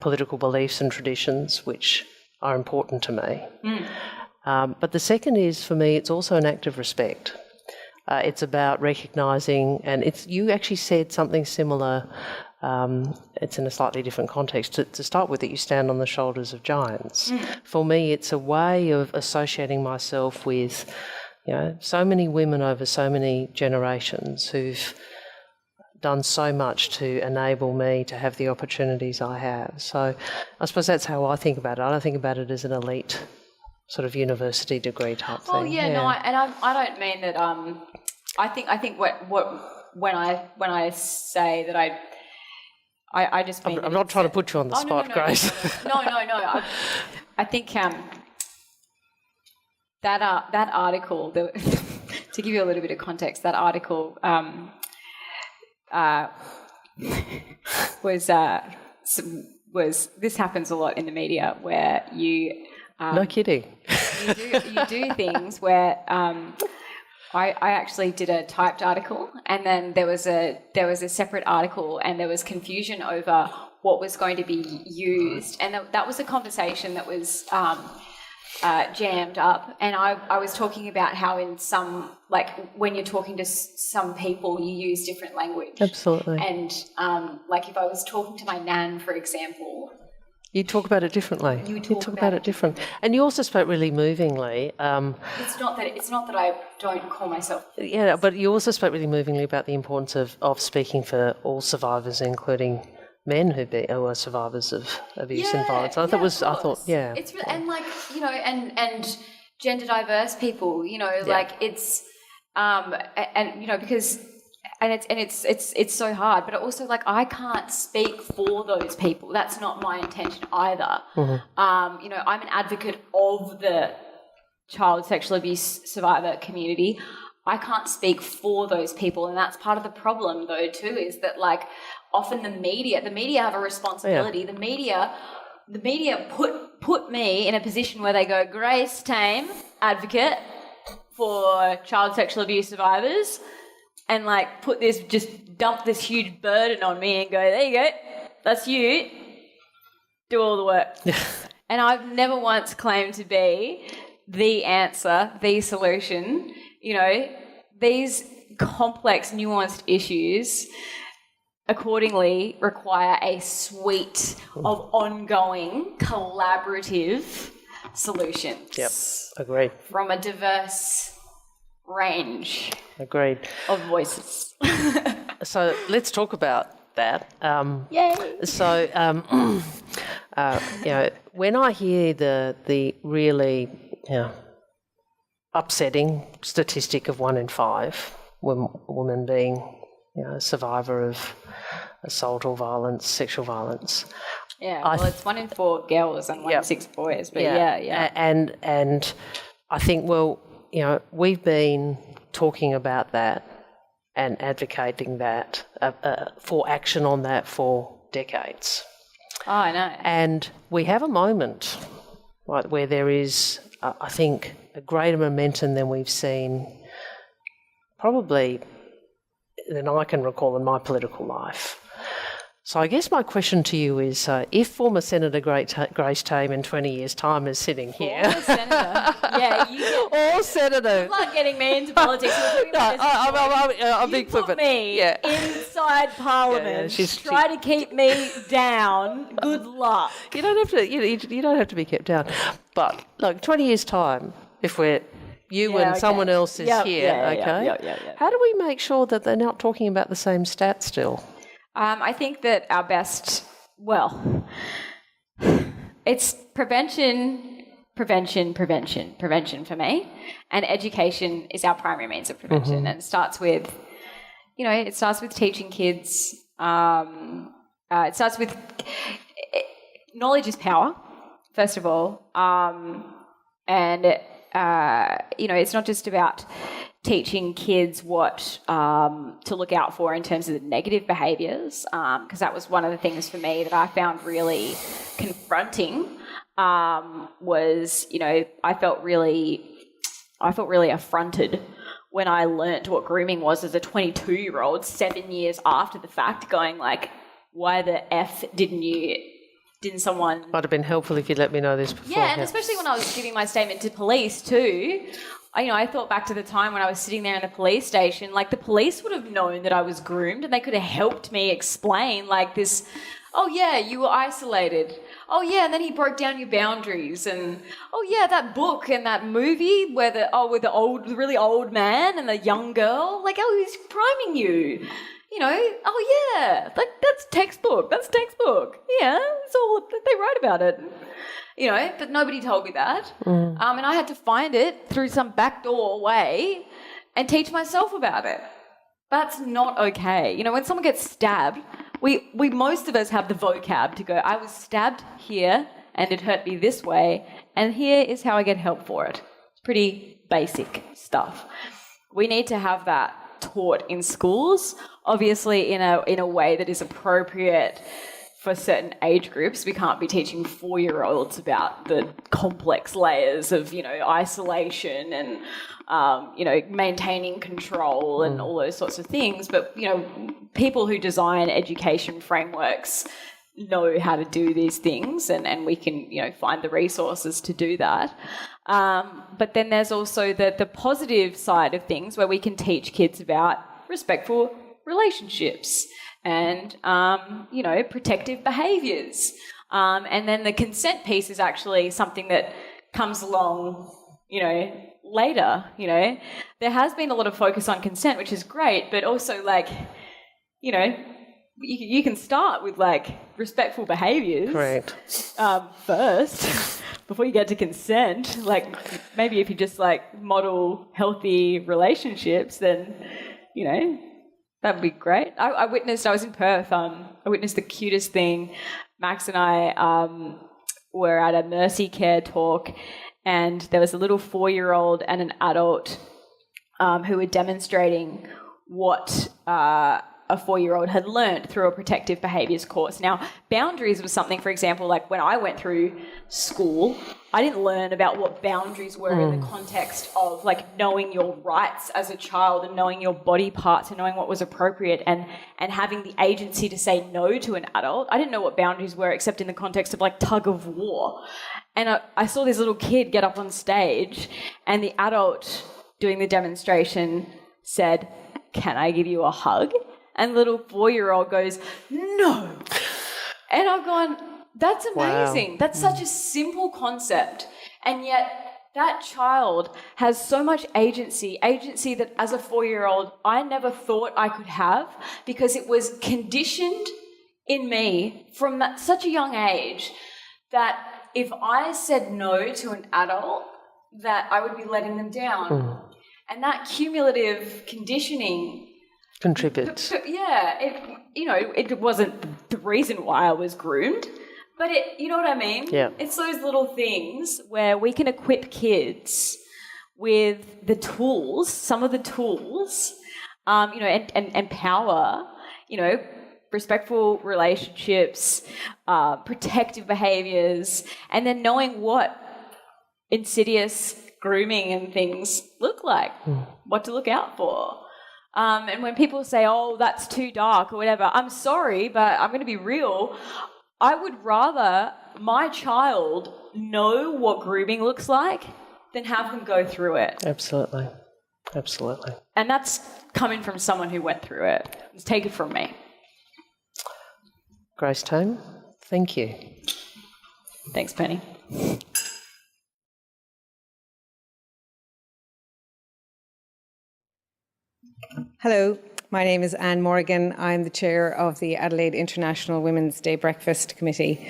political beliefs and traditions which are important to me. But the second is, for me, it's also an act of respect. It's about recognising, and you actually said something similar, it's in a slightly different context. To start with, that you stand on the shoulders of giants. For me, it's a way of associating myself with, so many women over so many generations who've done so much to enable me to have the opportunities I have. So I suppose that's how I think about it. I don't think about it as an elite sort of university degree type thing. Oh yeah, no, I don't mean that. I think when I say that I just mean I'm not trying to put you on the spot, Grace. No. I think that article, to give you a little bit of context, that article was this happens a lot in the media where you. No kidding. You do things where I actually did a typed article, and then there was a separate article, and there was confusion over what was going to be used, and that was a conversation that was jammed up. And I was talking about how in some, like when you're talking to some people, you use different language. Absolutely. And like if I was talking to my nan, for example. You talk about it differently. You talk about it different. And you also spoke really movingly. It's not that I don't call myself. Yeah, but you also spoke really movingly about the importance of speaking for all survivors, including men who are survivors of abuse and violence. It's really, And and gender diverse people, like it's because. And it's so hard, but also like I can't speak for those people. That's not my intention either. I'm an advocate of the child sexual abuse survivor community. I can't speak for those people, and that's part of the problem though too, is that like often the media have a responsibility. The media put me in a position where they go, Grace Tame, advocate for child sexual abuse survivors. And like dump this huge burden on me and go, there you go, that's you, do all the work. And I've never once claimed to be the answer, the solution. These complex, nuanced issues accordingly require a suite of ongoing collaborative solutions. Yep, agreed. From a diverse range. Agreed. Of voices. So let's talk about that. Yay! So, when I hear the really upsetting statistic of 1 in 5 women being a survivor of assault or violence, sexual violence. Yeah, it's 1 in 4 girls and 1 in 6 boys. But yeah. And I think, we've been talking about that and advocating that for action on that for decades. Oh, I know. And we have a moment where there is, I think, a greater momentum than we've seen probably than I can recall in my political life. So I guess my question to you is, if former Senator Grace Tame in 20 years' time is sitting here... Former Senator? Or Senator. Good luck getting me into politics. I'm being flippant. Put me inside Parliament. Try to keep me down. Good luck. You don't have to. You don't have to be kept down. But like 20 years' time, if we're and someone else is here, how do we make sure that they're not talking about the same stats still? I think that our best, it's prevention for me, and education is our primary means of prevention, and it starts with it starts with teaching kids. It starts with knowledge is power, first of all. It's not just about teaching kids what to look out for in terms of the negative behaviours, because that was one of the things for me that I found really confronting. Was I felt really affronted when I learnt what grooming was as a 22-year-old 7 years after the fact, going like, why the F didn't someone... Might have been helpful if you'd let me know this before. Yeah, and especially when I was giving my statement to police too, I thought back to the time when I was sitting there in the police station, like the police would have known that I was groomed and they could have helped me explain like this, oh yeah, you were isolated. Oh yeah, and then he broke down your boundaries, and oh yeah, that book and that movie with the really old man and the young girl, like he's priming you. Oh yeah, like that's textbook. Yeah, it's all they write about it. But nobody told me that. And I had to find it through some backdoor way and teach myself about it. That's not okay. When someone gets stabbed, we most of us have the vocab to go, I was stabbed here and it hurt me this way, and here is how I get help for it. It's pretty basic stuff. We need to have that taught in schools, obviously in a way that is appropriate for certain age groups. We can't be teaching 4-year-olds about the complex layers of, isolation and, maintaining control and all those sorts of things. But, people who design education frameworks know how to do these things, and we can, find the resources to do that. But then there's also the positive side of things where we can teach kids about respectful relationships and, protective behaviours. And then the consent piece is actually something that comes along, later. There has been a lot of focus on consent, which is great, but also you can start with respectful behaviours. Correct. First, before you get to consent. Maybe if you just model healthy relationships, then that would be great. I was in Perth. I witnessed the cutest thing. Max and I were at a Mercy Care talk, and there was a little 4-year-old and an adult who were demonstrating what a 4-year-old had learnt through a protective behaviours course. Now, boundaries was something, for example, when I went through school, I didn't learn about what boundaries were in the context of knowing your rights as a child and knowing your body parts and knowing what was appropriate and having the agency to say no to an adult. I didn't know what boundaries were except in the context of tug of war. And I saw this little kid get up on stage, and the adult doing the demonstration said, "Can I give you a hug?" And the little 4-year-old goes, "No." And I've gone, that's amazing. Wow. That's such a simple concept. And yet that child has so much agency that as a 4-year-old, I never thought I could have, because it was conditioned in me from such a young age that if I said no to an adult, that I would be letting them down. And that cumulative conditioning contributes. Yeah, it wasn't the reason why I was groomed, but you know what I mean? Yeah. It's those little things where we can equip kids with the tools, some of the tools, and power, respectful relationships, protective behaviours, and then knowing what insidious grooming and things look like, what to look out for. And when people say, oh, that's too dark or whatever, I'm sorry, but I'm going to be real. I would rather my child know what grooming looks like than have them go through it. Absolutely. And that's coming from someone who went through it. It's taken from me. Grace Tame, thank you. Thanks, Penny. Hello, my name is Anne Morgan. I'm the chair of the Adelaide International Women's Day Breakfast Committee.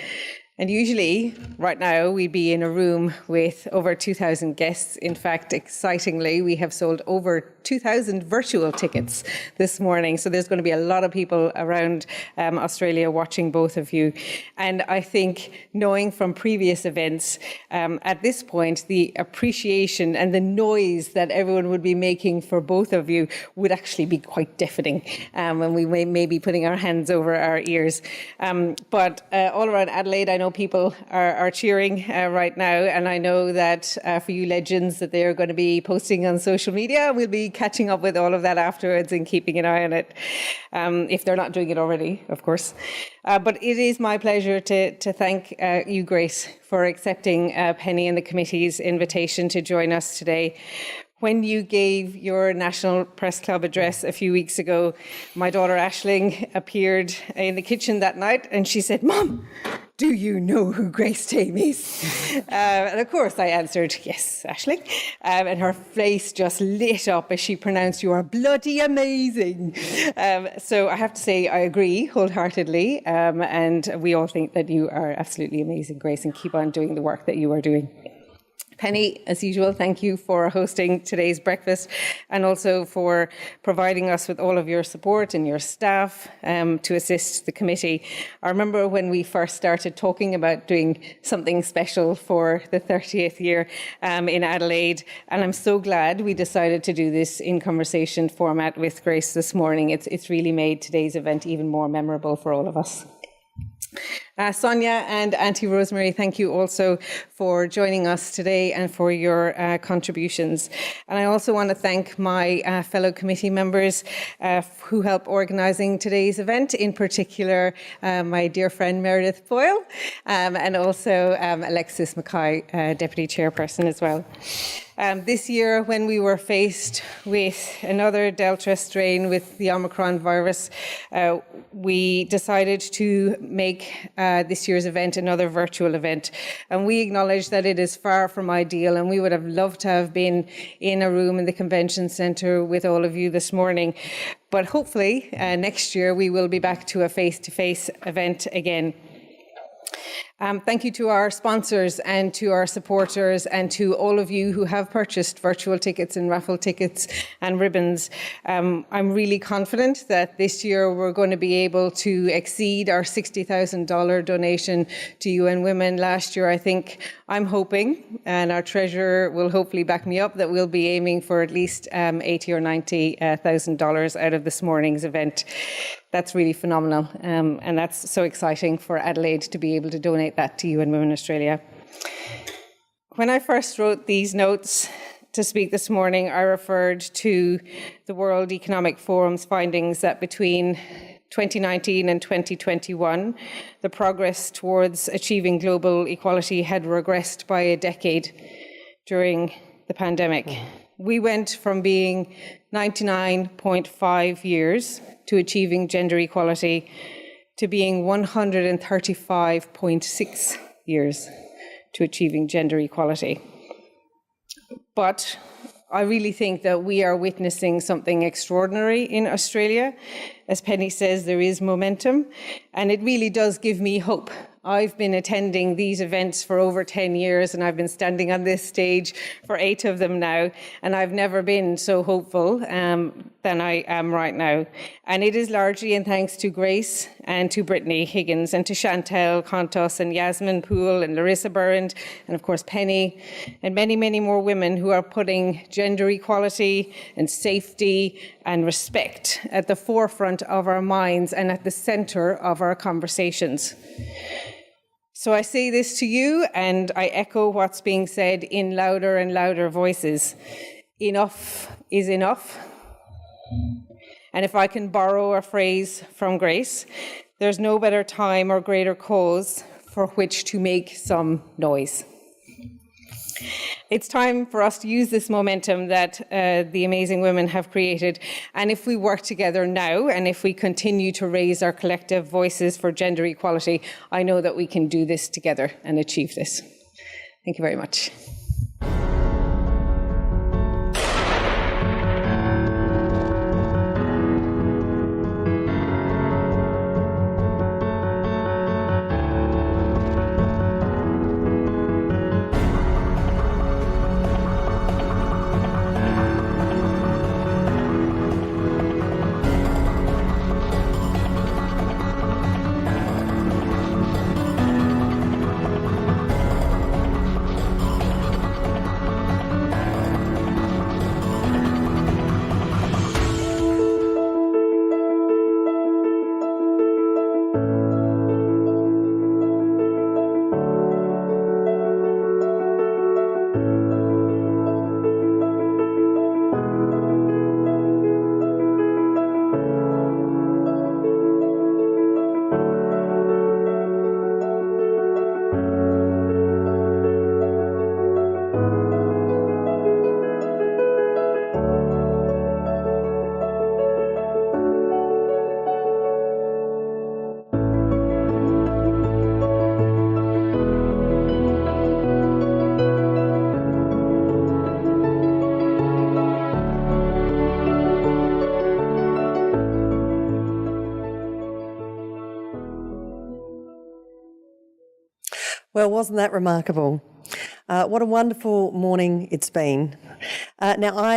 And usually, right now, we'd be in a room with over 2,000 guests. In fact, excitingly, we have sold over 2,000 virtual tickets this morning. So there's going to be a lot of people around Australia watching both of you. And I think, knowing from previous events, at this point, the appreciation and the noise that everyone would be making for both of you would actually be quite deafening when we may be putting our hands over our ears. But all around Adelaide, I know people are cheering right now, and I know that for you legends that they're going to be posting on social media. We'll be catching up with all of that afterwards and keeping an eye on it, if they're not doing it already, of course. But it is my pleasure to thank you, Grace, for accepting Penny and the committee's invitation to join us today. When you gave your National Press Club address a few weeks ago, my daughter Aisling appeared in the kitchen that night and she said, "Mum, do you know who Grace Tame is?" And of course I answered, "Yes, Aisling." And her face just lit up as she pronounced, "You are bloody amazing." So I have to say I agree wholeheartedly. And we all think that you are absolutely amazing, Grace, and keep on doing the work that you are doing. Penny, as usual, thank you for hosting today's breakfast and also for providing us with all of your support and your staff to assist the committee. I remember when we first started talking about doing something special for the 30th year in Adelaide, and I'm so glad we decided to do this in conversation format with Grace this morning. It's really made today's event even more memorable for all of us. Sonya and Auntie Rosemary, thank you also for joining us today and for your contributions. And I also want to thank my fellow committee members who helped organising today's event, in particular my dear friend Meredith Boyle and also Alexis Mackay, Deputy Chairperson as well. This year, when we were faced with another Delta strain with the Omicron virus, we decided to make this year's event another virtual event. And we acknowledge that it is far from ideal, and we would have loved to have been in a room in the convention centre with all of you this morning. But hopefully, next year, we will be back to a face-to-face event again. Thank you to our sponsors and to our supporters and to all of you who have purchased virtual tickets and raffle tickets and ribbons. I'm really confident that this year we're going to be able to exceed our $60,000 donation to UN Women. Last year, I'm hoping, and our treasurer will hopefully back me up, that we'll be aiming for at least $80,000 or $90,000 out of this morning's event. That's really phenomenal, and that's so exciting for Adelaide to be able to donate that to UN Women Australia. When I first wrote these notes to speak this morning, I referred to the World Economic Forum's findings that between 2019 and 2021, the progress towards achieving global equality had regressed by a decade during the pandemic. We went from being 99.5 years to achieving gender equality to being 135.6 years to achieving gender equality. But I really think that we are witnessing something extraordinary in Australia. As Penny says, there is momentum, and it really does give me hope. I've been attending these events for over 10 years, and I've been standing on this stage for 8 of them now, and I've never been so hopeful than I am right now. And it is largely in thanks to Grace and to Brittany Higgins and to Chantel Contos and Yasmin Poole and Larissa Burrand and, of course, Penny and many, many more women who are putting gender equality and safety and respect at the forefront of our minds and at the centre of our conversations. So I say this to you, and I echo what's being said in louder and louder voices. Enough is enough. And if I can borrow a phrase from Grace, there's no better time or greater cause for which to make some noise. It's time for us to use this momentum that the amazing women have created. And if we work together now, and if we continue to raise our collective voices for gender equality, I know that we can do this together and achieve this. Thank you very much. Well, wasn't that remarkable? What a wonderful morning it's been. Now,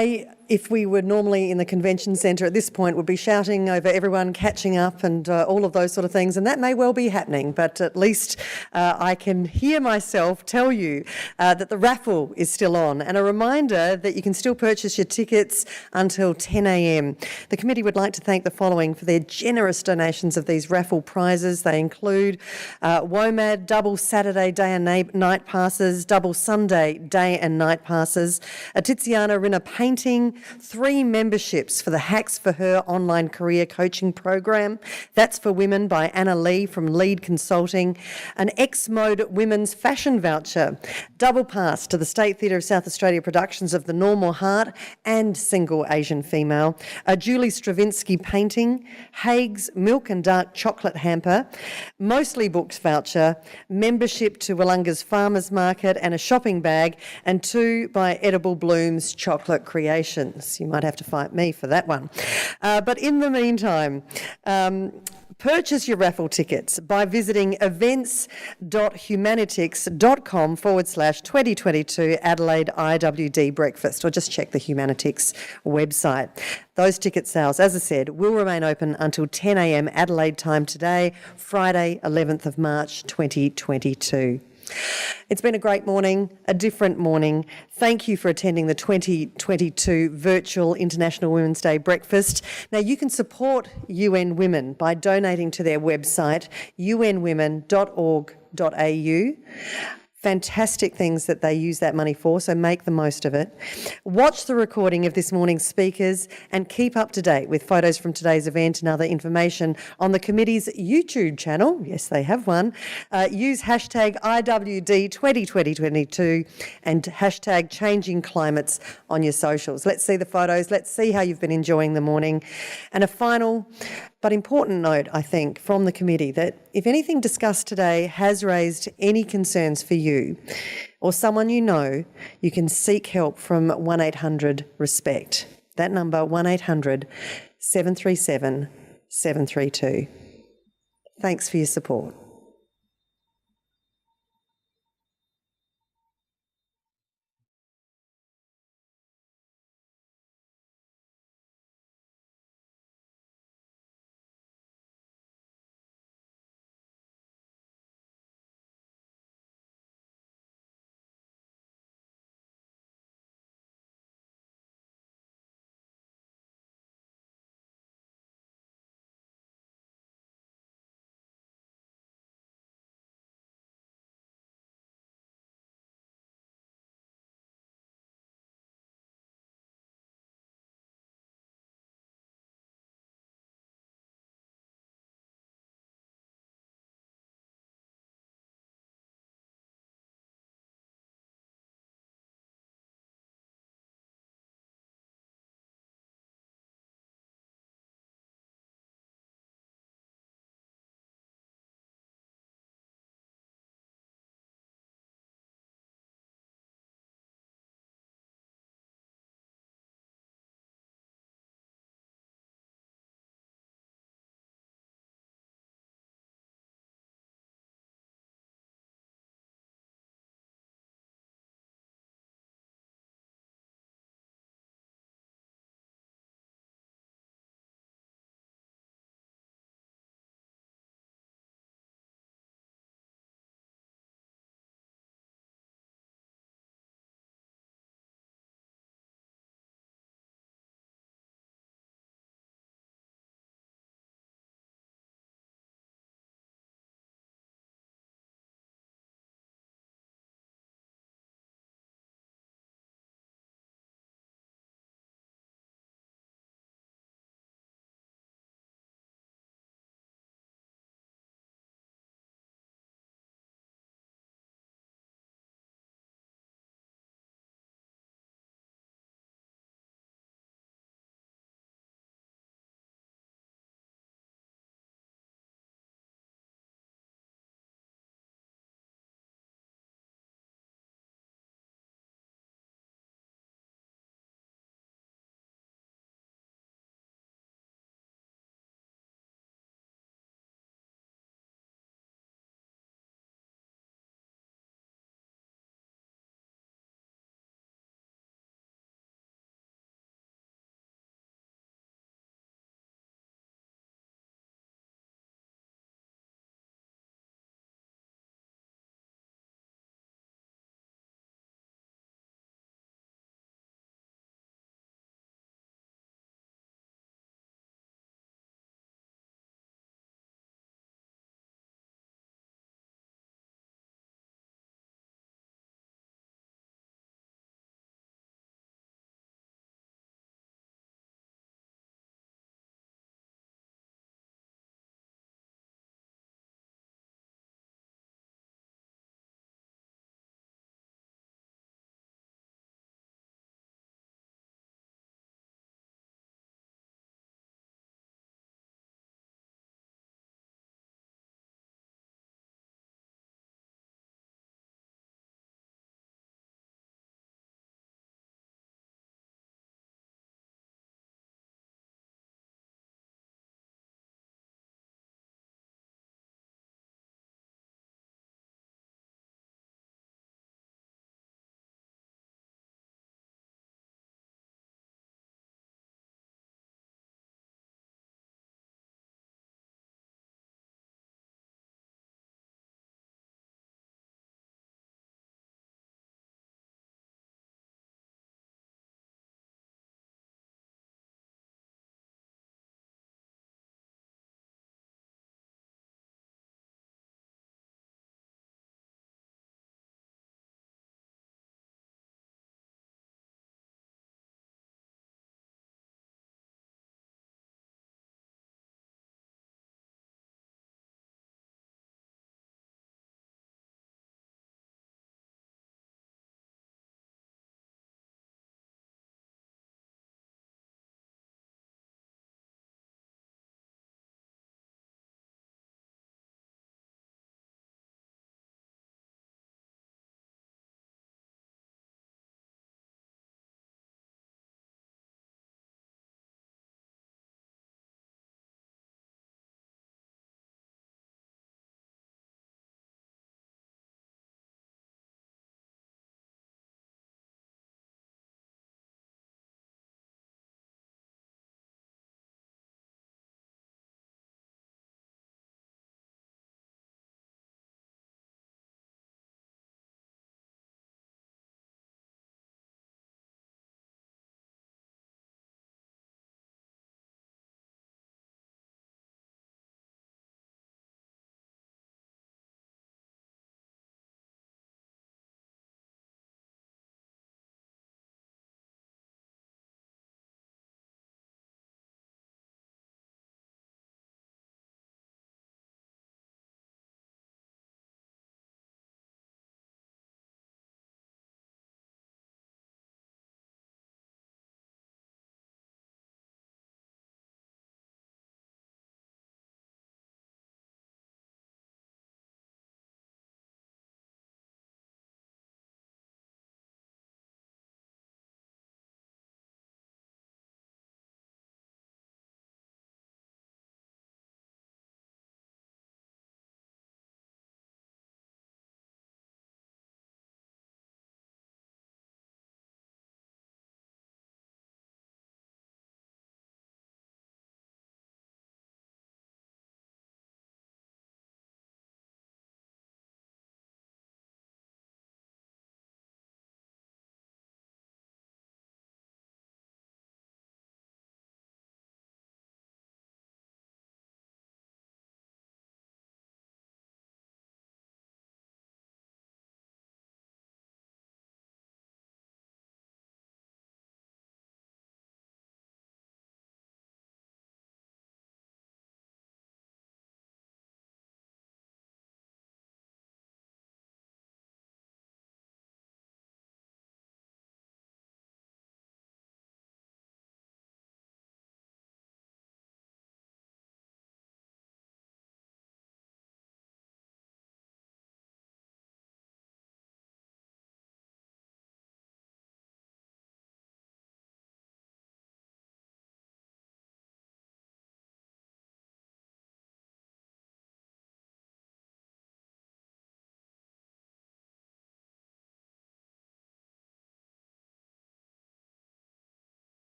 if we were normally in the convention centre at this point, would be shouting over everyone catching up and all of those sort of things, and that may well be happening, but at least I can hear myself tell you that the raffle is still on, and a reminder that you can still purchase your tickets until 10 a.m. The committee would like to thank the following for their generous donations of these raffle prizes. They include WOMAD double Saturday day and night passes, double Sunday day and night passes, a Tiziana Rinna painting, 3 memberships for the Hacks for Her online career coaching program. That's for women by Anna Lee from Lead Consulting, an X-Mode women's fashion voucher, double pass to the State Theatre of South Australia productions of The Normal Heart and Single Asian Female, a Julie Stravinsky painting, Haig's Milk and Dark Chocolate hamper, Mostly Books voucher, membership to Wollonga's Farmers Market and a shopping bag, and 2 by Edible Blooms Chocolate Creations. You might have to fight me for that one. But in the meantime, purchase your raffle tickets by visiting events.humanitix.com/2022 Adelaide IWD Breakfast, or just check the Humanitix website. Those ticket sales, as I said, will remain open until 10 a.m. Adelaide time today, Friday, 11th of March 2022. It's been a great morning, a different morning. Thank you for attending the 2022 Virtual International Women's Day Breakfast. Now, you can support UN Women by donating to their website, unwomen.org.au. Fantastic things that they use that money for, so make the most of it. Watch the recording of this morning's speakers and keep up to date with photos from today's event and other information on the committee's YouTube channel. Yes, they have one. Use hashtag IWD2022 and hashtag Changing Climates on your socials. Let's see the photos. Let's see how you've been enjoying the morning. And a final but important note, I think, from the committee that if anything discussed today has raised any concerns for you or someone you know, you can seek help from 1800 RESPECT. That number, 1800 737 732. Thanks for your support.